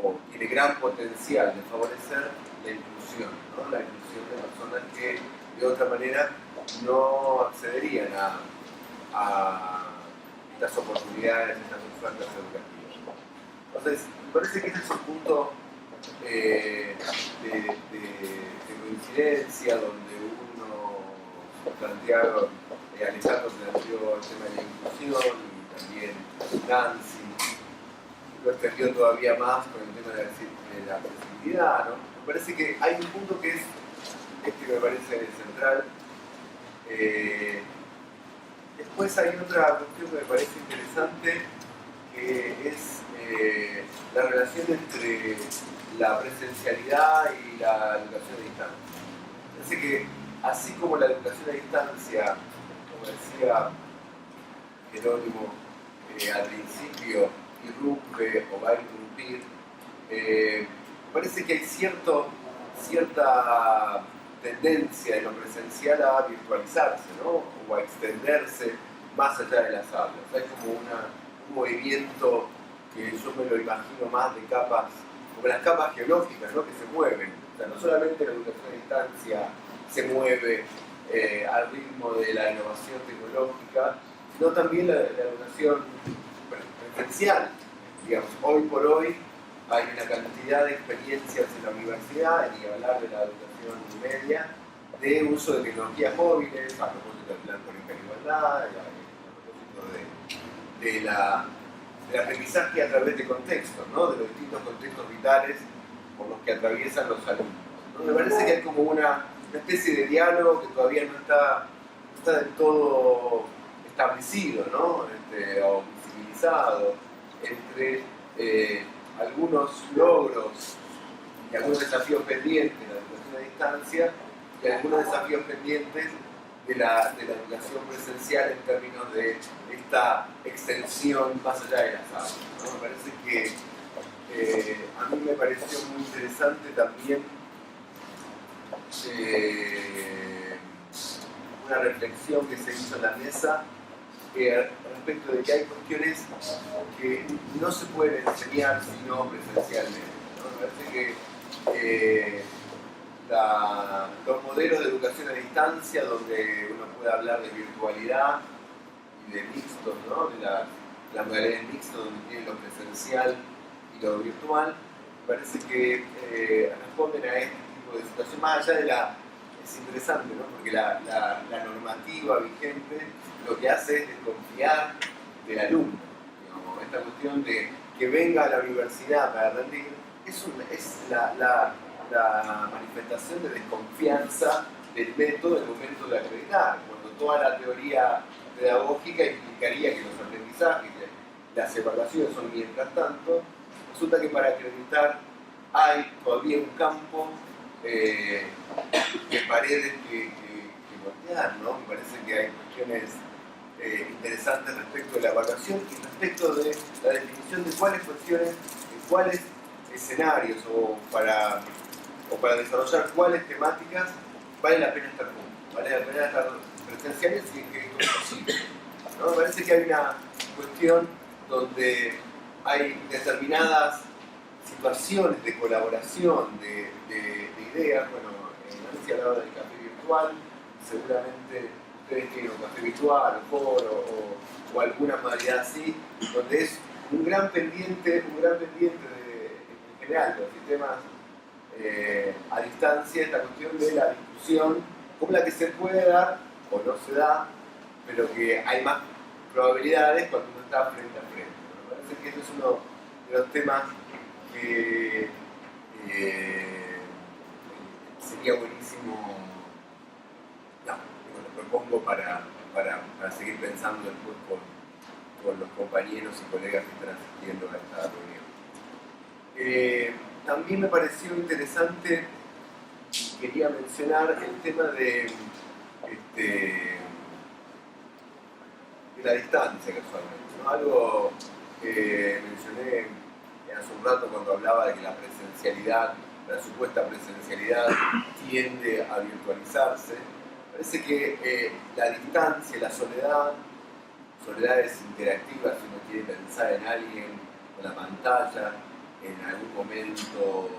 o tiene gran potencial de favorecer la inclusión, ¿no? La inclusión de personas que de otra manera no accederían a estas oportunidades, estas ofertas educativas. Entonces, me parece que este es un punto de coincidencia donde uno planteado, Alejandro planteó el tema de la inclusión y también Nancy lo extendió todavía más con el tema de la accesibilidad, ¿no? Me parece que hay un punto que es este que me parece central. Después hay otra cuestión que me parece interesante, que es la relación entre la presencialidad y la educación a distancia. Parece que así como la educación a distancia, como decía Jerónimo al principio, irrumpe o va a irrumpir, parece que hay cierta tendencia en lo presencial a virtualizarse, ¿no? O a extenderse más allá de las aulas. Hay como un movimiento que yo me lo imagino más de capas, como las capas geológicas, ¿no? Que se mueven. O sea, no solamente la educación a distancia se mueve al ritmo de la innovación tecnológica, sino también la educación presencial. Digamos, hoy por hoy hay una cantidad de experiencias en la universidad, y hablar de la educación media, de uso de tecnologías móviles, a propósito del Plan Política de Igualdad, a propósito del aprendizaje a través de contextos, ¿no? De los distintos contextos vitales por los que atraviesan los alumnos, ¿no? Me parece que hay como una especie de diálogo que todavía no está del todo establecido, ¿no? O visibilizado entre algunos logros y algunos desafíos pendientes de la educación a distancia y algunos desafíos pendientes de la educación presencial en términos de esta extensión más allá de las aulas, ¿no? Me parece que a mí me pareció muy interesante también una reflexión que se hizo en la mesa respecto de que hay cuestiones que no se pueden enseñar sino presencialmente, ¿no? Me parece que los modelos de educación a distancia, donde uno puede hablar de virtualidad y de mixtos, ¿no? De las modalidades mixtas, donde tiene lo presencial y lo virtual, me parece que responden a este tipo de situación, más allá de es interesante, ¿no? Porque la normativa vigente lo que hace es desconfiar del alumno. Digamos, esta cuestión de que venga a la universidad para rendir es la manifestación de desconfianza del método en el momento de acreditar, cuando toda la teoría pedagógica implicaría que los aprendizajes, las evaluaciones son mientras tanto, resulta que para acreditar hay todavía un campo de paredes que voltear, ¿no? Me parece que hay cuestiones interesantes respecto de la evaluación y respecto de la definición de cuáles cuestiones, de cuáles escenarios o para desarrollar cuáles temáticas vale la pena estar juntos, vale la pena estar presenciales y que esto es posible, ¿no? Me parece que hay una cuestión donde hay determinadas situaciones de colaboración, de ideas. Bueno, Nancy hablaba del café virtual, seguramente ustedes tienen un café virtual, un foro o alguna modalidad así, donde es un gran pendiente en general de los sistemas a distancia, esta cuestión de la discusión, como la que se puede dar o no se da, pero que hay más probabilidades cuando uno está frente a frente. Me parece que eso es uno de los temas que sería buenísimo, lo propongo para seguir pensando después con los compañeros y colegas que están asistiendo a esta reunión. También me pareció interesante, quería mencionar el tema de la distancia casualmente, ¿no? Algo que mencioné hace un rato cuando hablaba de que la presencialidad, la supuesta presencialidad tiende a virtualizarse. Parece que la distancia, la soledades interactivas, si uno quiere pensar en alguien con la pantalla, en algún momento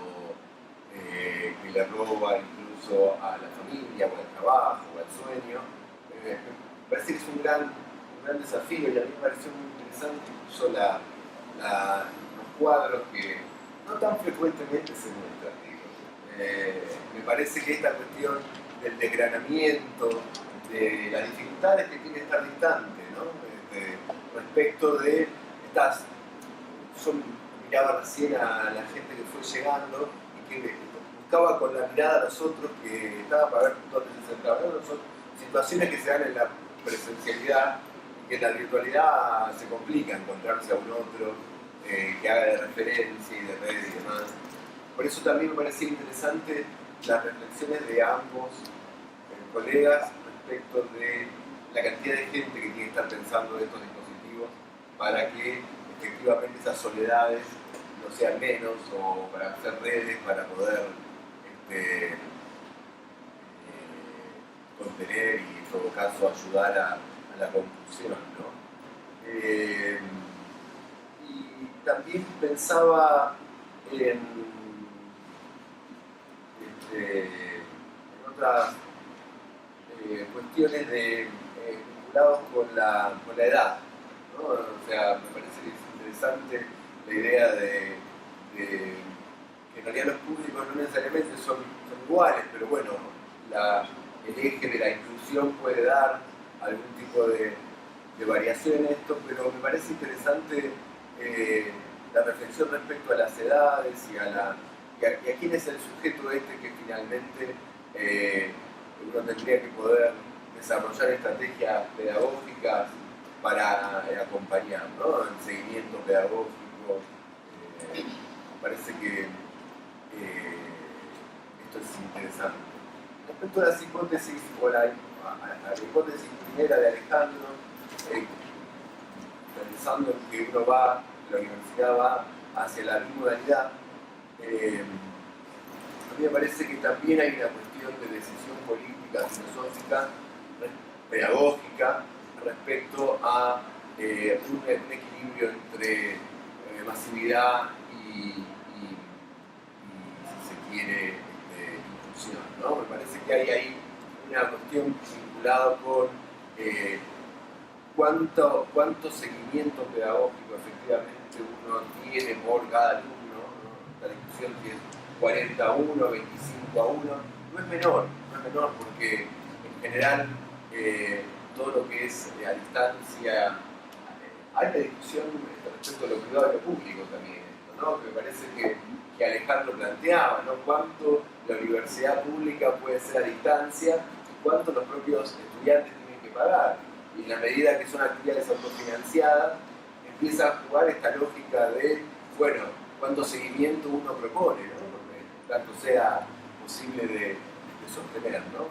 que le roba incluso a la familia o al trabajo o al sueño, me parece que es un gran desafío, y a mí me pareció muy interesante incluso los cuadros que no tan frecuentemente se muestran. Me parece que esta cuestión del desgranamiento, de las dificultades que tiene estar distante, ¿no? Respecto de estas... Yo miraba recién a la gente que fue llegando y que buscaba con la mirada a los otros, que estaba para ver dónde se sentaban. Son situaciones que se dan en la presencialidad y que en la virtualidad se complica encontrarse a un otro que haga de referencia y de red y demás. Por eso también me parecía interesante las reflexiones de ambos colegas respecto de la cantidad de gente que tiene que estar pensando en estos dispositivos para que efectivamente esas soledades no sean menos, o para hacer redes para poder contener y en todo caso ayudar a la conclusión, ¿no? Y también pensaba en otras cuestiones vinculadas con la edad, ¿no? O sea, me parece que es interesante la idea de que en realidad los públicos no necesariamente son iguales, pero bueno, el eje de la inclusión puede dar algún tipo de variación en esto, pero me parece interesante la reflexión respecto a las edades y a quién es el sujeto que finalmente uno tendría que poder desarrollar estrategias pedagógicas para acompañar, ¿no? El seguimiento pedagógico. Me parece que esto es interesante. Respecto a las hipótesis, o a la hipótesis primera de Alejandro, pensando en que uno va, la universidad va hacia la bimodalidad, a mí me parece que también hay una cuestión de decisión política, filosófica, pedagógica, respecto a un equilibrio entre masividad y si se quiere, inclusión, ¿no? Me parece que hay ahí una cuestión vinculada con cuánto seguimiento pedagógico efectivamente uno tiene por cada alumno, ¿no? La discusión que es 40 a 1, 25 a 1, no es menor porque en general todo lo que es a distancia, hay una discusión respecto a lo privado y lo público también, ¿no? Que me parece que Alejandro planteaba, ¿no? Cuánto la universidad pública puede ser a distancia y cuánto los propios estudiantes tienen que pagar. Y en la medida que son actividades autofinanciadas, empieza a jugar esta lógica de, bueno, cuánto seguimiento uno propone, ¿no? Tanto sea posible de sostener, ¿no?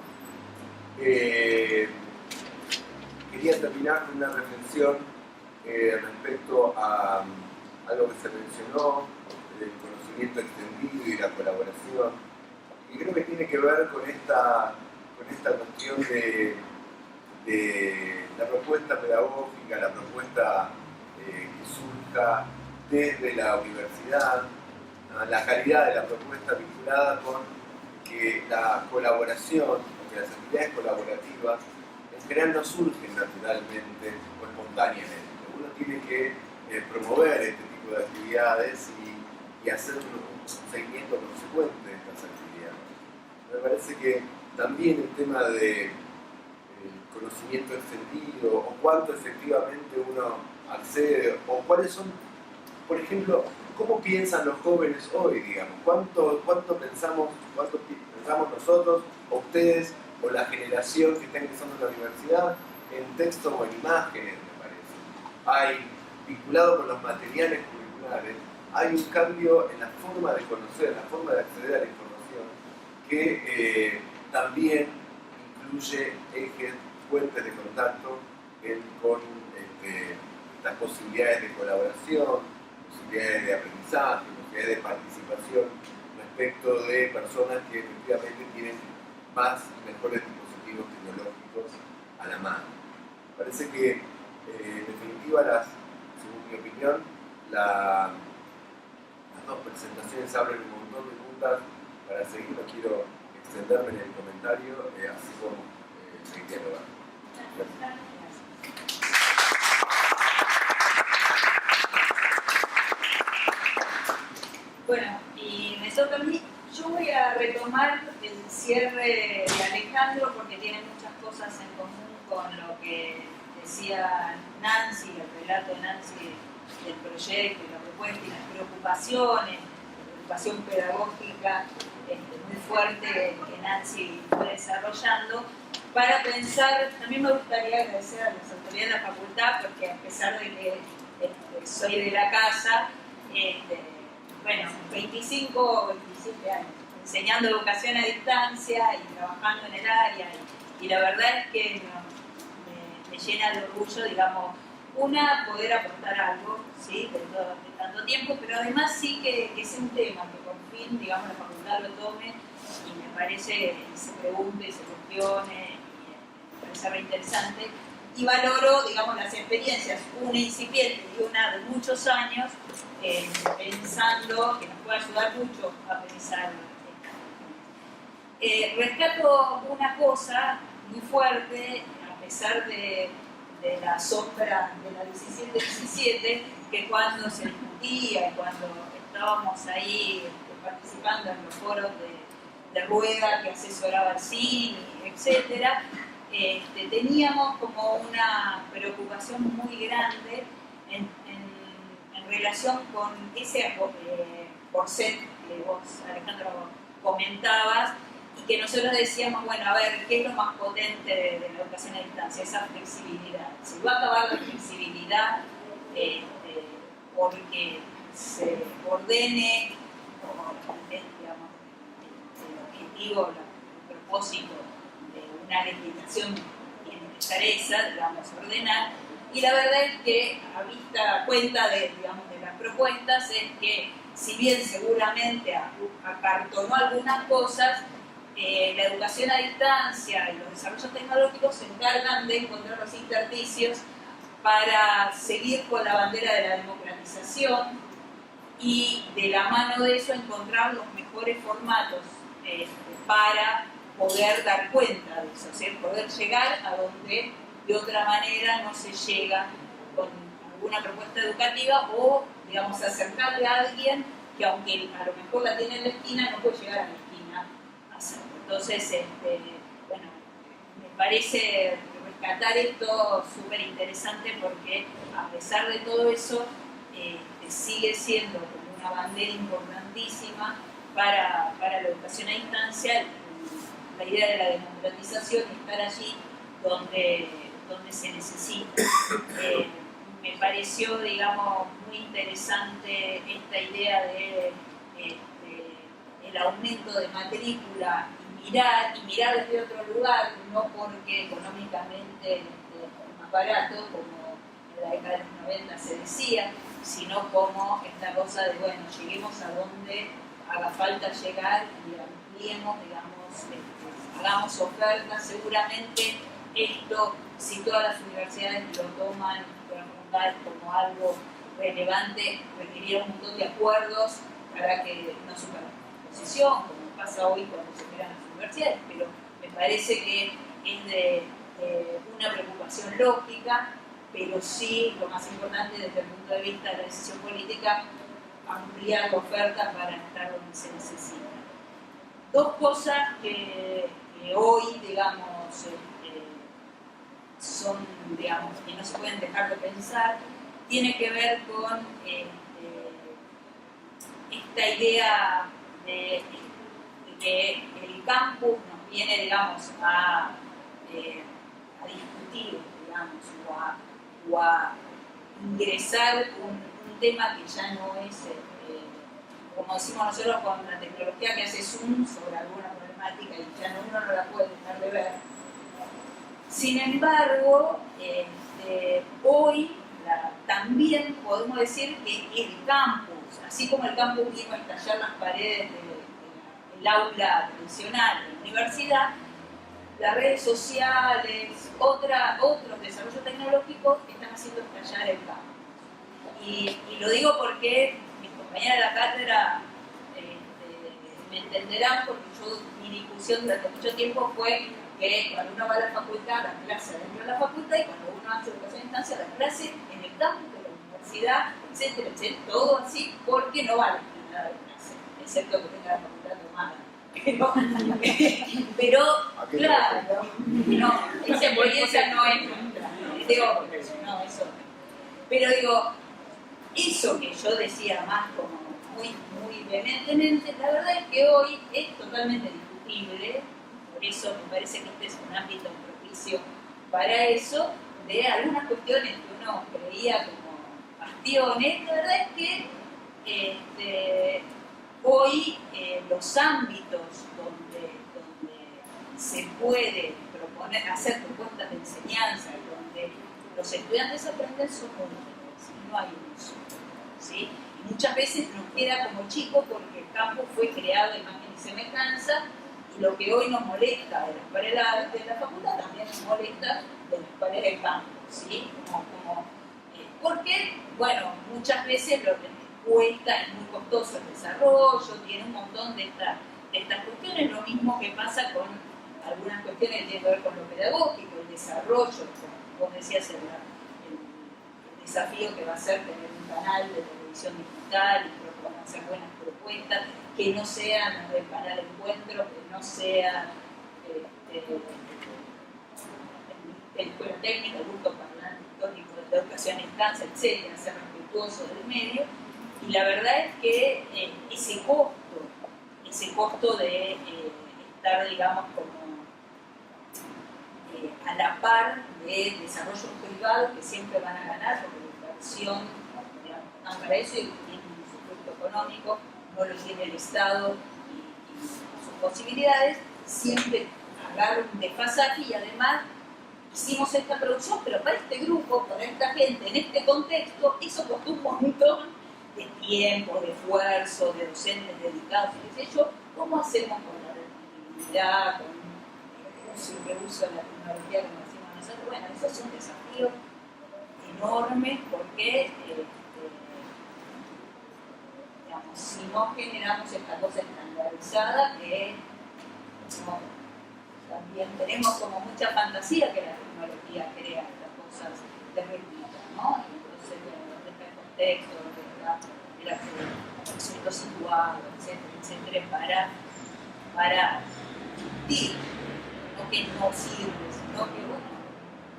Quería terminar con una reflexión respecto a algo que se mencionó, del conocimiento extendido y la colaboración, y creo que tiene que ver con esta cuestión de la propuesta pedagógica, la propuesta que surja desde la universidad, la calidad de la propuesta vinculada con que la colaboración, que las actividades colaborativas en general no surgen naturalmente o espontáneamente. Uno tiene que promover este tipo de actividades y hacer un seguimiento consecuente de estas actividades. Me parece que también el tema de conocimiento extendido o cuánto efectivamente uno accede o cuáles son, por ejemplo, cómo piensan los jóvenes hoy, digamos, cuánto pensamos nosotros o ustedes o la generación que está ingresando en la universidad en texto o en imágenes, me parece. Vinculado con los materiales curriculares, hay un cambio en la forma de conocer, la forma de acceder a la información que también incluye ejes, fuentes de contacto con las posibilidades de colaboración, posibilidades de aprendizaje, posibilidades de participación respecto de personas que efectivamente tienen más y mejores dispositivos tecnológicos a la mano. Parece que, en definitiva, según mi opinión, las dos presentaciones abren un montón de puntas para seguir. No quiero extenderme en el comentario, así como seguir dialogando. Gracias. Bueno, y me toca a mí. Yo voy a retomar el cierre de Alejandro porque tiene muchas cosas en común con lo que decía Nancy, el relato de Nancy del proyecto y la propuesta y las preocupaciones, la preocupación pedagógica muy fuerte que Nancy fue desarrollando. Para pensar, también me gustaría agradecer a las autoridades de la facultad porque a pesar de que soy de la casa, bueno, 25 o 27 años, enseñando educación a distancia y trabajando en el área, y la verdad es que me llena de orgullo, digamos, poder aportar algo, ¿sí? de tanto tiempo, pero además sí que sea un tema que por fin, digamos, la facultad lo tome y me parece que se pregunte y se cuestione, y me parece re interesante. Y valoro, digamos, las experiencias, una incipiente y una de muchos años, pensando que nos puede ayudar mucho a pensar. Rescato una cosa muy fuerte, a pesar de la sombra de la 17-17, que cuando se discutía y cuando estábamos ahí participando en los foros de Rueda que asesoraba al cine, etc., teníamos como una preocupación muy grande en relación con ese corset que vos, Alejandro, comentabas, y que nosotros decíamos, bueno, a ver, ¿qué es lo más potente de la educación a distancia? Esa flexibilidad. Se va a acabar la flexibilidad porque se ordene, digamos, el objetivo, el propósito de una legislación tiene que estar esa, digamos, ordenar. Y la verdad es que, a cuenta de las propuestas, es que, si bien seguramente acartonó algunas cosas, la educación a distancia y los desarrollos tecnológicos se encargan de encontrar los intersticios para seguir con la bandera de la democratización y, de la mano de eso, encontrar los mejores formatos para poder dar cuenta de eso, o sea, poder llegar a donde de otra manera no se llega con alguna propuesta educativa o, digamos, acercarle a alguien que, aunque a lo mejor la tiene en la esquina, no puede llegar a la esquina a hacerlo. Entonces, bueno, me parece rescatar esto súper interesante porque, a pesar de todo eso, sigue siendo como una bandera importantísima para la educación a distancia, la idea de la democratización y estar allí donde se necesita. me pareció, digamos, muy interesante esta idea de el aumento de matrícula y mirar desde otro lugar, no porque económicamente es más barato, como en la década de los 90 se decía, sino como esta cosa de, bueno, lleguemos a donde haga falta llegar y ampliemos, digamos, hagamos ofertas. Seguramente esto, si todas las universidades lo toman como algo relevante, requeriría un montón de acuerdos para que no supera la posición, como pasa hoy cuando se crean las universidades, pero me parece que es de una preocupación lógica, pero sí, lo más importante desde el punto de vista de la decisión política, ampliar la oferta para estar donde se necesita. Dos cosas que hoy, digamos, son, digamos, que no se pueden dejar de pensar, tiene que ver con esta idea de que el campus nos viene, digamos, a discutir, digamos, o a ingresar un tema que ya no es, como decimos nosotros, con la tecnología que hace zoom sobre alguna problemática y ya uno no la puede dejar de ver. Sin embargo, hoy también podemos decir que el campus, así como el campus vino a estallar las paredes del aula tradicional de la universidad, las redes sociales, otros desarrollos tecnológicos están haciendo estallar el campus. Y lo digo porque mis compañeras de la cátedra me entenderán, porque mi discusión durante mucho tiempo fue que cuando uno va a la facultad, la clase dentro de la facultad, y cuando uno hace educación a distancia, la clase en el campus de la universidad, etcétera, etcétera, todo así, porque no vale nada de clase, excepto que tenga la facultad tomada. Pero claro, no, esa experiencia no es nuestra. Digo, no, eso. Pero digo, eso que yo decía más como muy vehementemente, la verdad es que hoy es totalmente discutible. Por eso me parece que este es un ámbito propicio para eso, de algunas cuestiones que uno creía como bastiones. La verdad es que hoy los ámbitos donde se puede hacer propuestas de enseñanza, donde los estudiantes aprenden, son múltiples, y no hay uno solo, ¿sí? Y muchas veces nos queda como chicos porque el campus fue creado de imagen y semejanza. Y lo que hoy nos molesta de las paredes de la facultad también nos molesta de las paredes del campus, ¿sí? Porque, bueno, muchas veces lo que cuesta es muy costoso el desarrollo, tiene un montón de estas cuestiones, lo mismo que pasa con algunas cuestiones que tienen que ver con lo pedagógico, el desarrollo, como vos decías, el desafío que va a ser tener un canal de televisión digital y hacer buenas propuestas, que no sean las del canal Encuentro, que no sean la escuela técnica, el gusto parlante histórico de la educación a distancia, etcétera, ser respetuoso del medio. Y la verdad es que ese costo de estar, digamos, como a la par de desarrollos privados que siempre van a ganar, porque la inversión, digamos, están para eso y tienen un supuesto económico, no lo tiene el Estado y sus posibilidades, siempre agarra un desfasaje. Y además hicimos esta producción, pero para este grupo, para esta gente, en este contexto, eso costó un montón de tiempo, de esfuerzo, de docentes dedicados, qué sé yo. ¿Cómo hacemos con la rentabilidad, con el uso y reuso de la tecnología, como decimos nosotros? Bueno, eso es un desafío enorme, porque digamos, si no generamos esta cosa estandarizada, que no, también tenemos como mucha fantasía que la tecnología crea estas cosas de rítmica, ¿no? Entonces, bueno, está el contexto, el asunto situado, etcétera, para discutir, no que no sirve, sino que,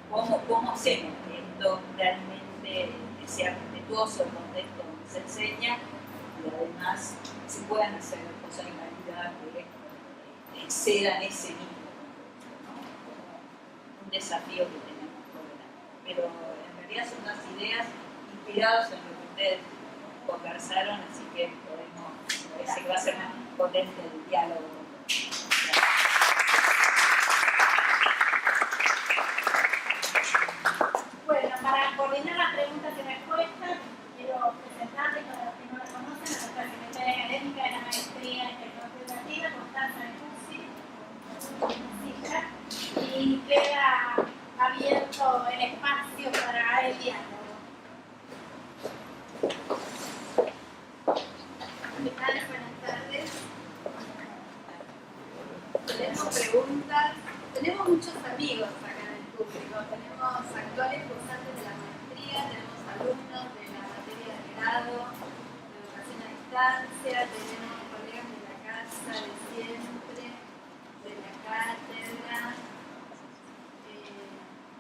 bueno, ¿cómo hacemos que esto realmente sea respetuoso del contexto donde se enseña, y además se puedan hacer cosas de calidad que excedan ese mínimo, ¿no? Como un desafío que tenemos por delante. Pero en realidad son unas ideas inspiradas en lo que ustedes conversaron, así que parece que va a ser más potente el diálogo. Bueno, para coordinar las preguntas y respuestas, quiero presentarles para los que no la conocen a nuestra secretaria académica de la Maestría en Tecnología Educativa, Constanza Necuzzi, y queda abierto el espacio para el diálogo. Buenas tardes. Tenemos preguntas. Tenemos muchos amigos acá en el público. Tenemos actuales cursantes de la maestría, tenemos alumnos de la materia de grado, de educación a distancia, tenemos colegas de la casa de siempre, de la cátedra.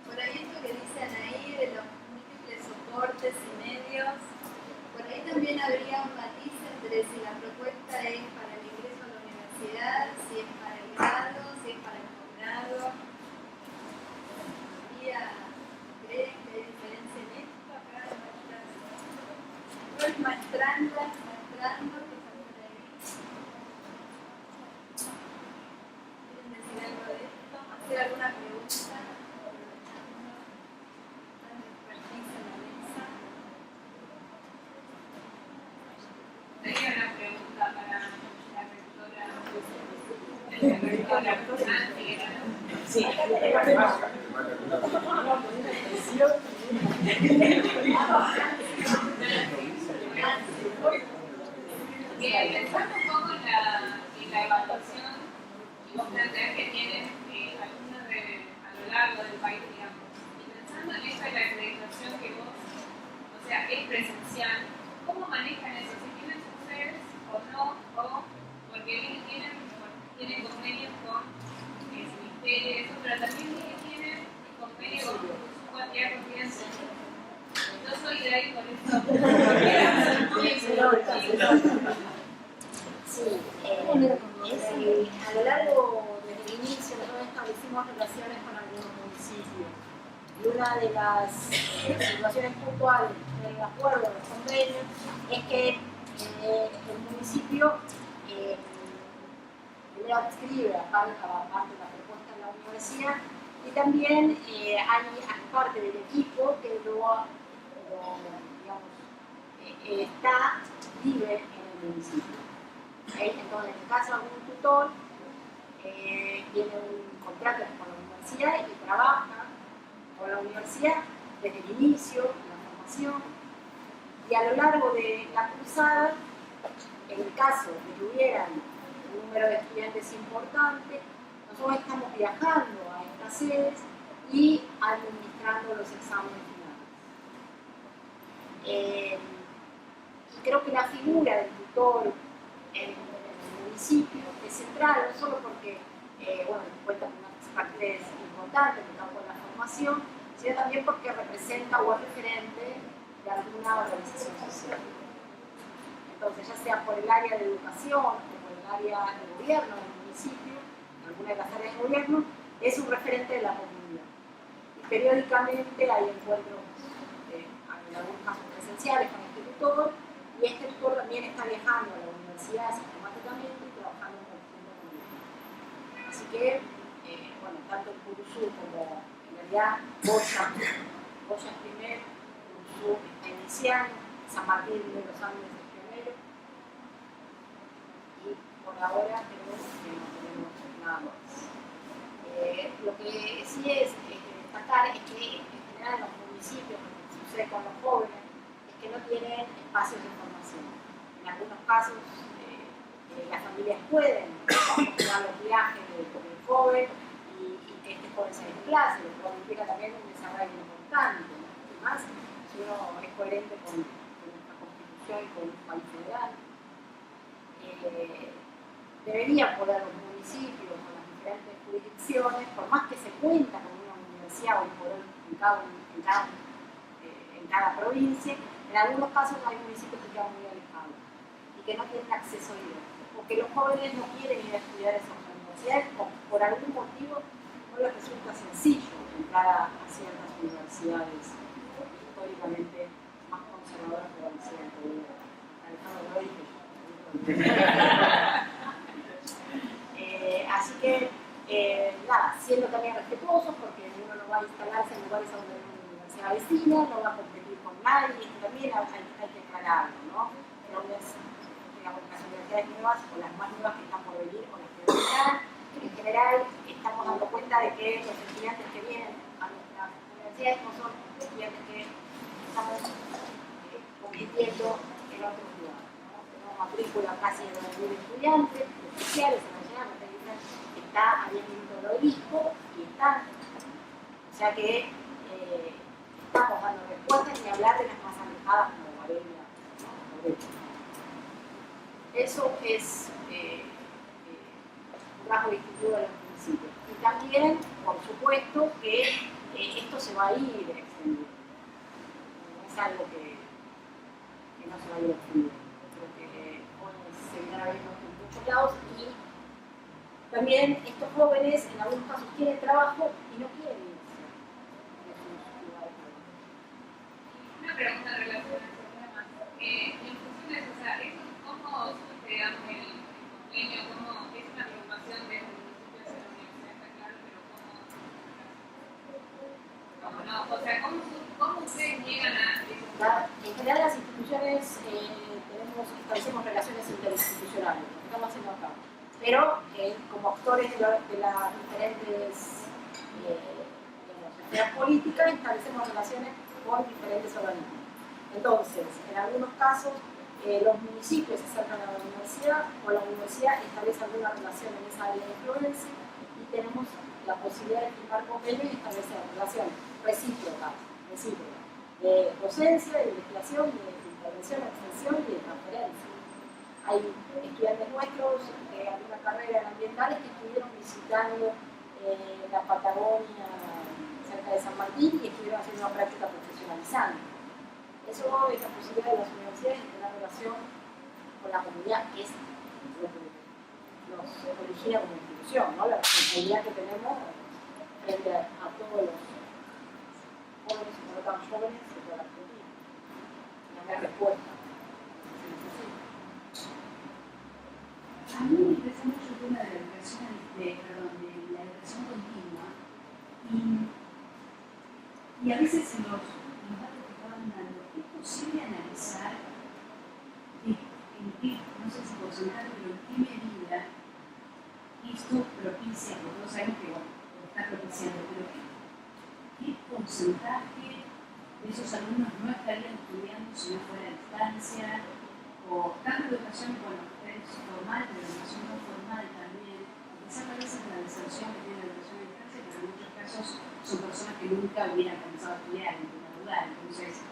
Por ahí esto que dicen ahí de los múltiples soportes y medios, por ahí también habría un matiz entre si la propuesta es para el ingreso a la universidad, si es para el grado, si es para el posgrado. ¿Creen que hay diferencia en esto? Acá no es maestrando, que está por ahí. ¿Quieren decir algo de esto? ¿Hacer alguna pregunta? Tenía una pregunta para la rectora. Sí. Pensando un poco en la evaluación y vos planteás que tienen alumnos a lo largo del país, digamos, y pensando en esta acreditación que vos, o sea, es presencial, ¿cómo manejan eso? Si tienen sus sedes o no, o porque tienen convenios con el ministerio y eso, pero también tienen convenios con su cuantía de confianza. Yo soy de ahí por eso. Sí, a lo largo del inicio nosotros establecimos relaciones con algunos municipios y una de las situaciones puntuales del acuerdo, del convenio, es que el municipio le adscribe a parte de la propuesta de la universidad y también hay parte del equipo que vive en el municipio. Entonces, en el caso de algún tutor, tiene un contrato con la universidad y trabaja con la universidad desde el inicio, la formación, y a lo largo de la cursada, en el caso de que hubieran un número de estudiantes importante, nosotros estamos viajando a estas sedes y administrando los exámenes finales. Y creo que la figura del tutor en el municipio es central, no solo porque cuenta con unas partes importantes en el campo de la formación, sino también porque representa o es referente de alguna organización social. Entonces, ya sea por el área de educación o por el área de gobierno del municipio, alguna de las áreas de gobierno, es un referente de la comunidad. Y periódicamente hay encuentros, en algunos casos presenciales, con este tutor, y este tutor también está viajando a la universidad sistemáticamente y trabajando en conjunto con él. Así que, tanto el Curuzú como en realidad Boya es primero, Curuzú está iniciando, San Martín de los Andes es primero, y por ahora creo que no tenemos nada más. Lo que sí es destacar es que en general en los municipios, lo que sucede con los jóvenes, es que no tienen espacios de formación. En algunos casos, las familias pueden dar los viajes del joven y que este joven se desplace, lo cual implica también un desarrollo importante, ¿no? Además, si uno es coherente con nuestra Constitución y con el país federal, deberían poder los municipios con las diferentes jurisdicciones, por más que se cuenta con una universidad o un poder en cada provincia, en algunos casos hay municipios que quedan muy alejados y que no tienen acceso directo, o que los jóvenes no quieren ir a estudiar esas universidades o por algún motivo no les resulta sencillo entrar a ciertas universidades históricamente más conservadora que la occidental. Alejandro lo dije yo. Así que, nada, siendo también respetuosos, porque uno no va a instalarse en lugares donde hay una universidad vecina, no va a competir con nadie, y también hay que aclararlo, ¿no? Digamos, las universidades nuevas o las más nuevas que están por venir o las que vendrán, en general estamos dando cuenta de que los estudiantes que vienen a nuestras universidades no son estudiantes que estamos compitiendo en otros lugares, ¿no? Tenemos matrícula casi de 9.000 estudiantes especiales en la ciudad, está abierto el obispo y está, o sea que estamos dando respuestas ni hablar de las más alejadas como Valeria, ¿no? Eso es un rasgo distintivo de los municipios. Y también, por supuesto, que esto se va a ir extendiendo. No es algo que no se va a ir extendiendo. Creo que hoy se viene viendo en muchos lados y también estos jóvenes en algunos casos tienen trabajo y no quieren irse de sus lugares. Una pregunta en relación a ese tema. En función de eso, o sea, ¿cómo digamos el convenio, cómo es una preocupación de los municipios de la universidad, está claro, pero cómo no? O sea, ¿cómo ustedes llegan a eso? En general las instituciones establecemos relaciones interinstitucionales, lo que estamos haciendo acá. Pero como actores de las diferentes esferas políticas establecemos relaciones con diferentes organismos. Entonces, en algunos casos los municipios se acercan a la universidad o la universidad establece alguna relación en esa área de influencia y tenemos la posibilidad de firmar convenios y establecer relaciones recíprocas de docencia, de investigación, de intervención, de extensión y de transferencia. Hay estudiantes nuestros de alguna carrera en ambientales que estuvieron visitando la Patagonia cerca de San Martín y estuvieron haciendo una práctica profesionalizante. Eso es la posibilidad de las universidades de tener relación con la comunidad, que es lo que nos origina como institución, ¿no? La responsabilidad que tenemos frente a todos los jóvenes y no tan jóvenes de toda la Argentina. Y la respuesta. A mí me interesa mucho el tema de la educación, de la educación continua y a veces en los datos que estaban dando es posible analizar en qué, no sé si porcentaje, pero en qué medida esto propicia, porque todos sabemos que bueno, lo está propiciando, pero qué porcentaje de esos alumnos no estarían estudiando si no fuera a distancia, o tanto educación, bueno, es formal, pero educación no formal también, quizás parece la deserción que tiene la educación a distancia, pero en muchos casos son personas que nunca hubieran comenzado a estudiar en primer lugar, entonces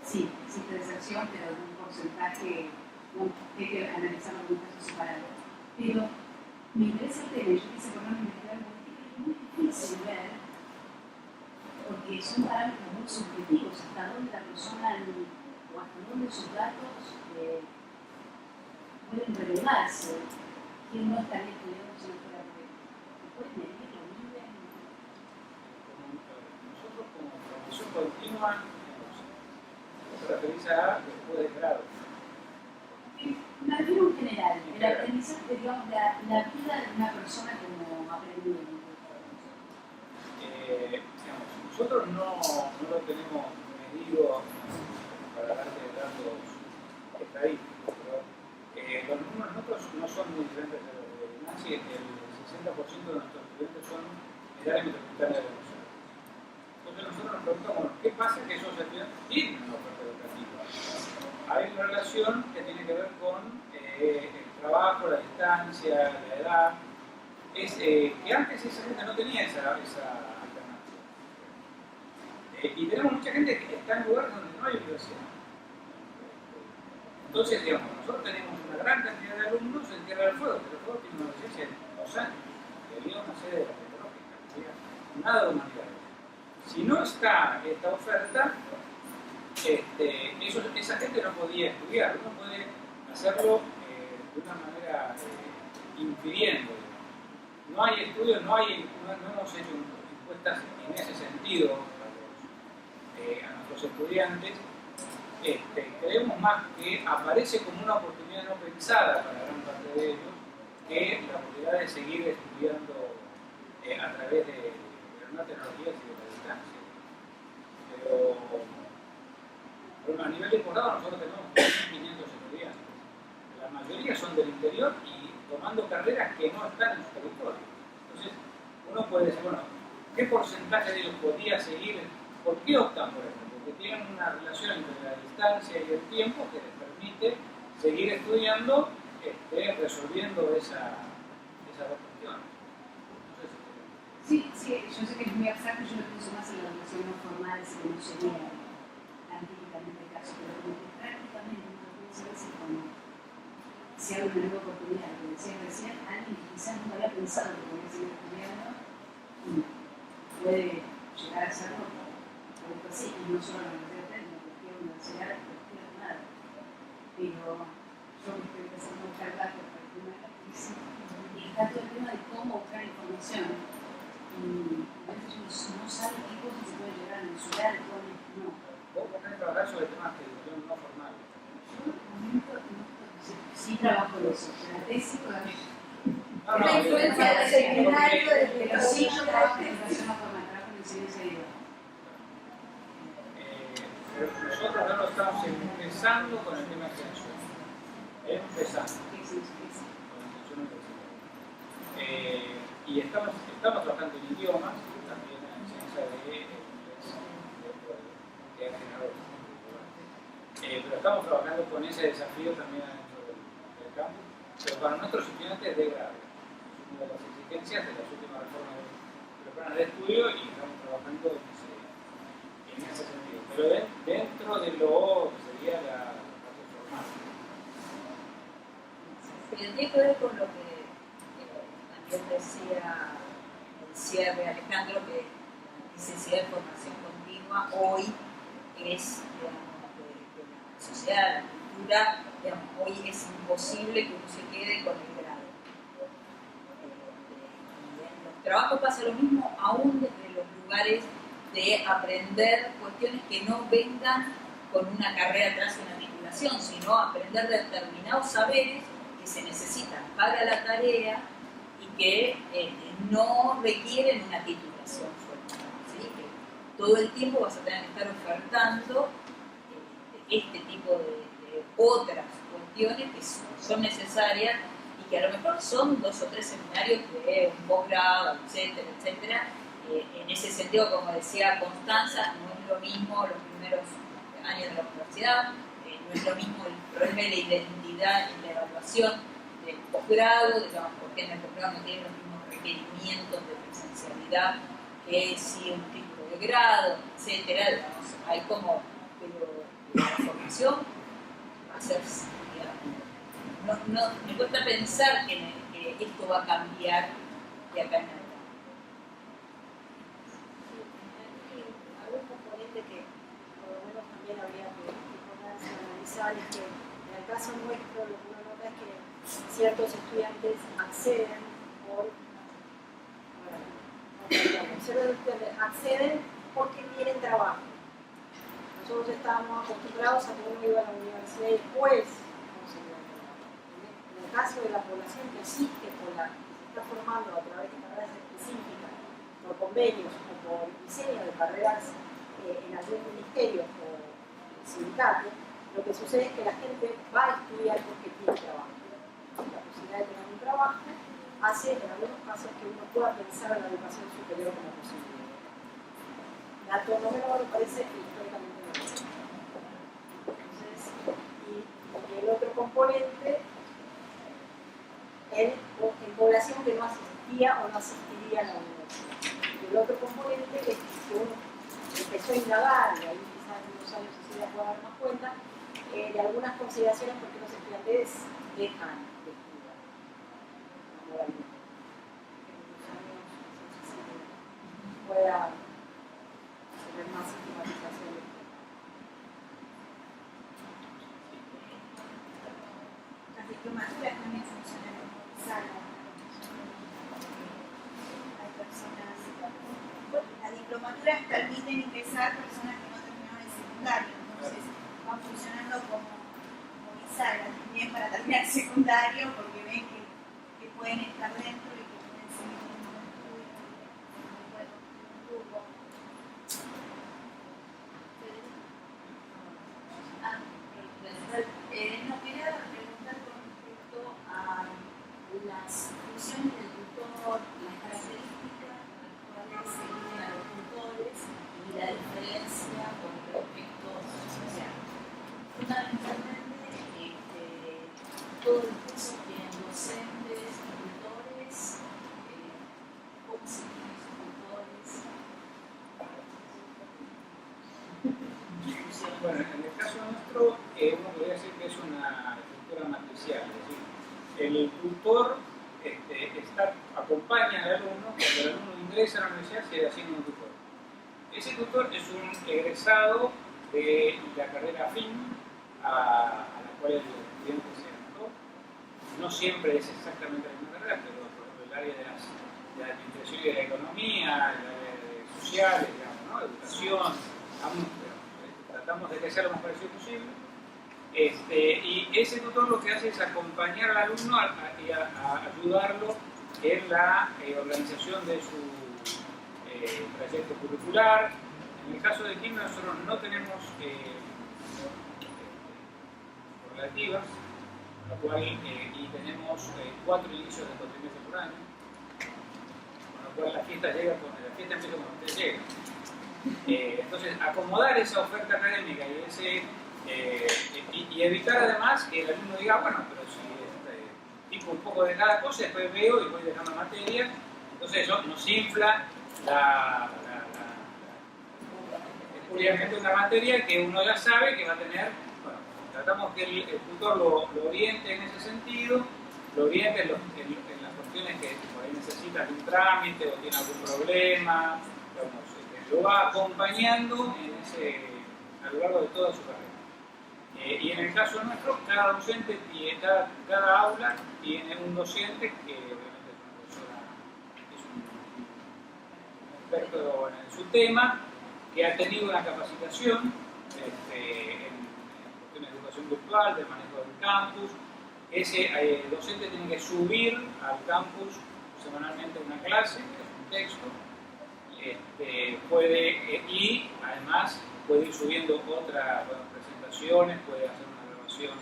sí, existe deserción, pero en un porcentaje, no, hay que analizarlo en un caso separado. Pero me interesa el tema, yo quise ponerme a investigar porque es muy difícil ver, porque son parámetros muy subjetivos, hasta dónde la persona, o hasta dónde sus datos pueden revelarse, quién no estaría estudiando si no fuera por él. ¿Puedes medir lo miden? Nosotros como formación continua, ¿te referís a después de grado? Me refiero en general, el aprendizaje, digamos, la vida de una persona como aprendiendo. Nosotros no lo tenemos medido para darte datos estadísticos, pero los números nuestros no son muy diferentes de los de Nancy. El 60% de nuestros estudiantes son del área metropolitana de Buenos Aires. Entonces nosotros nos preguntamos, ¿qué pasa que esos estudiantes tienen una oferta educativa? Hay una relación que tiene que ver con el trabajo, la distancia, la edad. Que antes esa gente no tenía esa alternativa. Y tenemos mucha gente que está en lugares donde no hay universidad. Entonces, digamos, nosotros tenemos una gran cantidad de alumnos en Tierra del Fuego. Tierra del Fuego tiene una universidad de 2 años, que había una sede de la tecnológica, no había nada de humanidades. Si no está esta oferta, esa gente no podía estudiar, uno puede hacerlo de una manera impidiendo. No hay estudios, no hemos hecho encuestas en ese sentido a nuestros estudiantes, creemos más que aparece como una oportunidad no pensada para gran parte de ellos, que la posibilidad de seguir estudiando a través de las nuevas tecnologías y de la distancia. Pero a nivel de posgrado nosotros tenemos 1.500 estudiantes. La mayoría son del interior y tomando carreras que no están en su territorio. Entonces, uno puede decir, bueno, ¿qué porcentaje de ellos podría seguir? ¿Por qué optan por esto? Porque tienen una relación entre la distancia y el tiempo que les permite seguir estudiando, resolviendo esas dos cuestiones. Sí, yo sé que es muy abstracto, yo lo pienso más en la educación no formal, si no sería empíricamente el caso, pero como que prácticamente uno piensa a veces como si hay una nueva oportunidad, como decía recién, alguien que quizás no había pensado que podía seguir estudiando y puede llegar a hacerlo algo así, y no solo en la universidad, en cualquier universidad, en cualquier nada. Pero yo me estoy empezando a buscar datos para el tema de la crisis y está todo el tema de cómo buscar información. Y a veces uno no sabe qué cosas se puede llegar a mensurar, no. Vos tenés que trabajar sobre temas de educación no formal. Yo, de momento, sí trabajo en eso, pero la tesis todavía. No, la influencia del seminario, porque- pero sí yo trabajo en educación no formal, trabajo en enseñanza de idioma. Pero nosotros ahora estamos empezando con el tema de extensión. Empezando. ¿Qué es eso? Con la extensión universitaria. Y estamos trabajando en idiomas, también en ciencia de inglés, que ha generado pero estamos trabajando con ese desafío también dentro del campus, pero para nuestros estudiantes de grado. Es una de las exigencias de las últimas reformas del plan de estudio y estamos trabajando en ese sentido. Pero dentro de lo que sería la parte formal. Pero tiene que ver con lo que también decía el cierre Alejandro, que la necesidad de formación continua hoy es, digamos, de la sociedad, la cultura, digamos, hoy es imposible que uno se quede con el grado. Y en los trabajos pasa lo mismo, aún desde los lugares de aprender cuestiones que no vengan con una carrera atrás de una titulación, sino aprender determinados saberes que se necesitan para la tarea y que no requieren una titulación suelta, ¿sí? Que todo el tiempo vas a tener que estar ofertando este tipo de otras cuestiones que son necesarias y que a lo mejor son 2 o 3 seminarios de un posgrado, etcétera, etcétera. En ese sentido, como decía Constanza, no es lo mismo los primeros años de la universidad, no es lo mismo el problema de la identidad y la evaluación del posgrado, digamos, porque en el posgrado no tienen los mismos requerimientos de presencialidad que si un título de grado, etcétera. Digamos, hay como, pero la formación va a ser, digamos, me cuesta pensar que esto va a cambiar de acá en adelante. Algún componente que por lo menos también habría que ponerse a analizar es que en el caso nuestro lo que uno nota es que ciertos estudiantes acceden porque tienen trabajo. Nosotros estábamos acostumbrados a que uno iba a la universidad y después conseguía trabajo. En el caso de la población que existe, que se está formando a través de carreras específicas, por convenios o por diseño de carreras en algún ministerio o sindicato, lo que sucede es que la gente va a estudiar porque tiene trabajo. La posibilidad de tener un trabajo hace en algunos casos que uno pueda pensar en la educación superior como posible. Dato no menor, parece que históricamente no es. Entonces, y el otro componente en población que no asistía o no asistiría a la universidad. Y el otro componente es que uno empezó a indagar, y ahí quizás en unos años se pueda dar más cuenta, de algunas consideraciones porque los estudiantes dejan de estudiar moralmente. En unos años no sé si pueda tener más sistematización de esto. Las diplomaturas también funcionan como sala. Hay personas, las diplomaturas permiten ingresar personas que no terminaron el secundario secundario, entonces van funcionando como bisagra también para terminar secundario, porque ven que pueden estar dentro y que pueden seguir en un estudio, que pueden un grupo. No, quería preguntar con respecto a las funciones del tutor, las características con las cuales se eligen a los tutores y la diferencia con respecto, o sea, fundamentalmente todo el peso que tienen docentes, tutores, cómo se eligen esos tutores. Bueno, en el caso nuestro, uno podría decir que es una estructura matricial, es decir, el tutor acompaña al alumno, cuando el alumno ingresa a la universidad se le asigna un tutor. Ese tutor es un egresado de la carrera afín a la cual el estudiante se anotó. No siempre es exactamente la misma carrera, pero por ejemplo el área de la administración y de la economía, el área de sociales, digamos, ¿no? Educación, tratamos de que sea lo más parecido posible. Y ese tutor lo que hace es acompañar al alumno y ayudarlo en la organización de su trayecto curricular. En el caso de química nosotros no tenemos correlativas, con lo cual, y tenemos 4 inicios de cuatrimestre por año, con lo cual la fiesta empieza cuando usted llega. Entonces, acomodar esa oferta académica y evitar además que el alumno diga, bueno, pero si tipo un poco de cada cosa, después veo y voy dejando materia, entonces eso nos infla obviamente una materia que uno ya sabe que va a tener. Bueno, tratamos que el tutor lo oriente en ese sentido, lo oriente en las cuestiones que por ahí necesitan un trámite o tiene algún problema, lo va acompañando a lo largo de toda su carrera. Y en el caso nuestro, cada docente, cada aula tiene un docente que obviamente es un experto en su tema, que ha tenido una capacitación en cuestiones de educación virtual, del manejo del campus. Ese docente tiene que subir al campus semanalmente una clase, un texto, y además puede ir subiendo otras presentaciones, puede hacer una grabación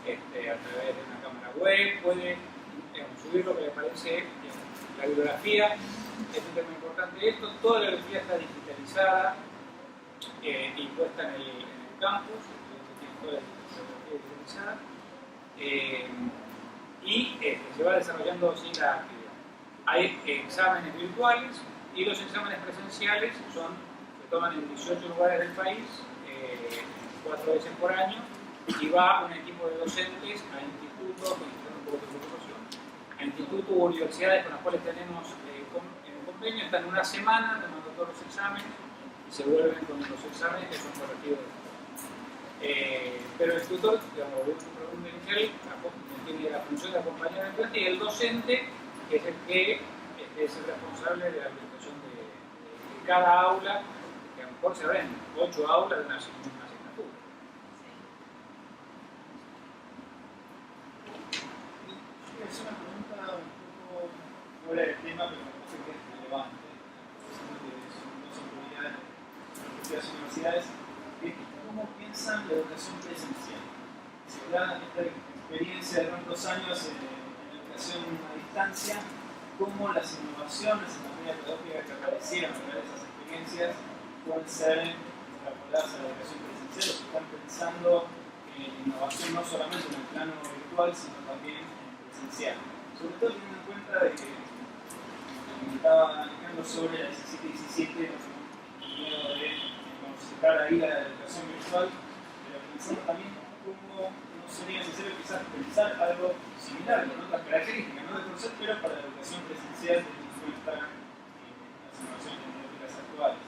a través de una cámara web, puede subir lo que le parece. La bibliografía es un tema importante de esto. Toda la bibliografía está digitalizada y puesta en el campus, tiene toda la bibliografía digitalizada, se va desarrollando así la actividad. Hay exámenes virtuales y los exámenes presenciales se toman en 18 lugares del país, 4 veces por año, y va un equipo de docentes a institutos, a institutos u universidades con las cuales tenemos convenio, están una semana tomando todos los exámenes y se vuelven con los exámenes que son correctivos. Pero el tutor, digamos, volviendo a su pregunta inicial, tiene la función de acompañar al estudiante, y el docente es el que es el responsable de la administración de cada aula, que a lo mejor se ven 8 aulas de una asignatura. Es una pregunta un poco fuera del tema, pero me parece que es relevante. Son dos autoridades de las universidades. ¿Cómo piensan la educación presencial? Se da esta experiencia de tantos años en educación a distancia, cómo las innovaciones en materia pedagógica que aparecieron a través de esas experiencias pueden ser extrapoladas a la educación presencial, o se están pensando en innovación no solamente en el plano virtual, sino también presencial. Sobre todo teniendo en cuenta de que comentaba Alejandro sobre la 17-17, el miedo de concentrar ahí la educación virtual, pero pensando también cómo no sería necesario quizás pensar algo similar, con otras características, no de concepto, pero para la educación presencial teniendo en cuenta las innovaciones tecnológicas actuales.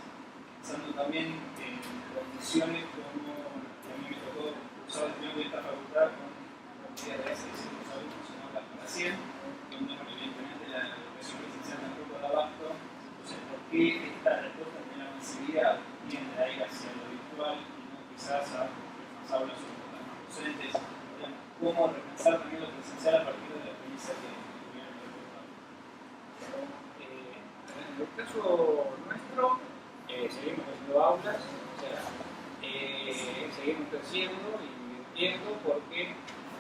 Pensando también en condiciones como a mí me tocó usar el primer de esta facultad con una cantidad de 600 alumnos, para 100, donde evidentemente la educación presencial tampoco da abasto. Entonces, ¿por qué esta respuesta de la masividad tiende a ir hacia lo virtual y no quizás a más aulas o más docentes, cómo repensar también lo presencial a partir de la experiencia que tuvieron en el En el caso nuestro, seguimos haciendo aulas, o sea, seguimos creciendo y invirtiendo porque,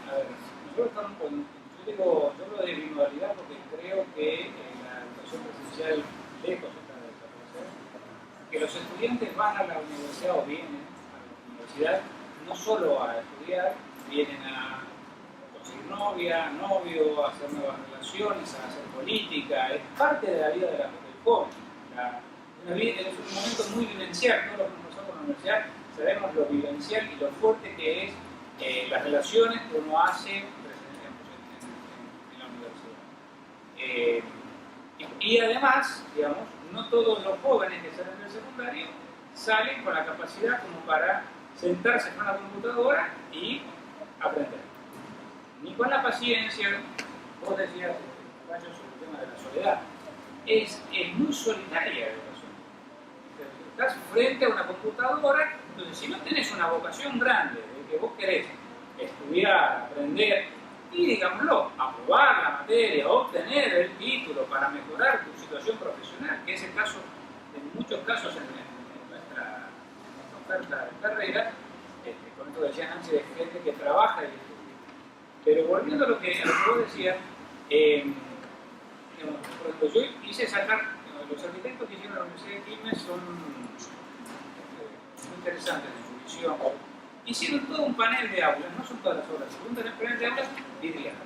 a ver, nosotros estamos con, yo hablo de bimodalidad porque creo que la educación presencial lejos está de desaparecer, que los estudiantes van a la universidad o vienen a la universidad no solo a estudiar, vienen a conseguir novia, novio, a hacer nuevas relaciones, a hacer política, es parte de la vida del joven. Es un momento muy vivencial, todos los que hemos pasado por la universidad sabemos lo vivencial y lo fuerte que es las relaciones que uno hace en la universidad. Y además, digamos, no todos los jóvenes que salen del secundario salen con la capacidad como para sentarse con una computadora y aprender. Ni con la paciencia, vos decías sobre el tema de la soledad, es muy solitaria la educación. Estás frente a una computadora, entonces si no tenés una vocación grande de que vos querés estudiar, aprender y, digámoslo, aprobar la materia, obtener el título para mejorar tu situación profesional, que es el caso, en muchos casos en nuestra oferta de carrera, con esto decía Nancy, de gente que trabaja y estudia. Pero volviendo a lo que vos decías, por ejemplo, yo hice sacar, los arquitectos que hicieron la Universidad de Quilmes son muy interesantes en su visión. Hicieron todo un panel de aulas, no son todas las obras, un panel de aulas vidriadas.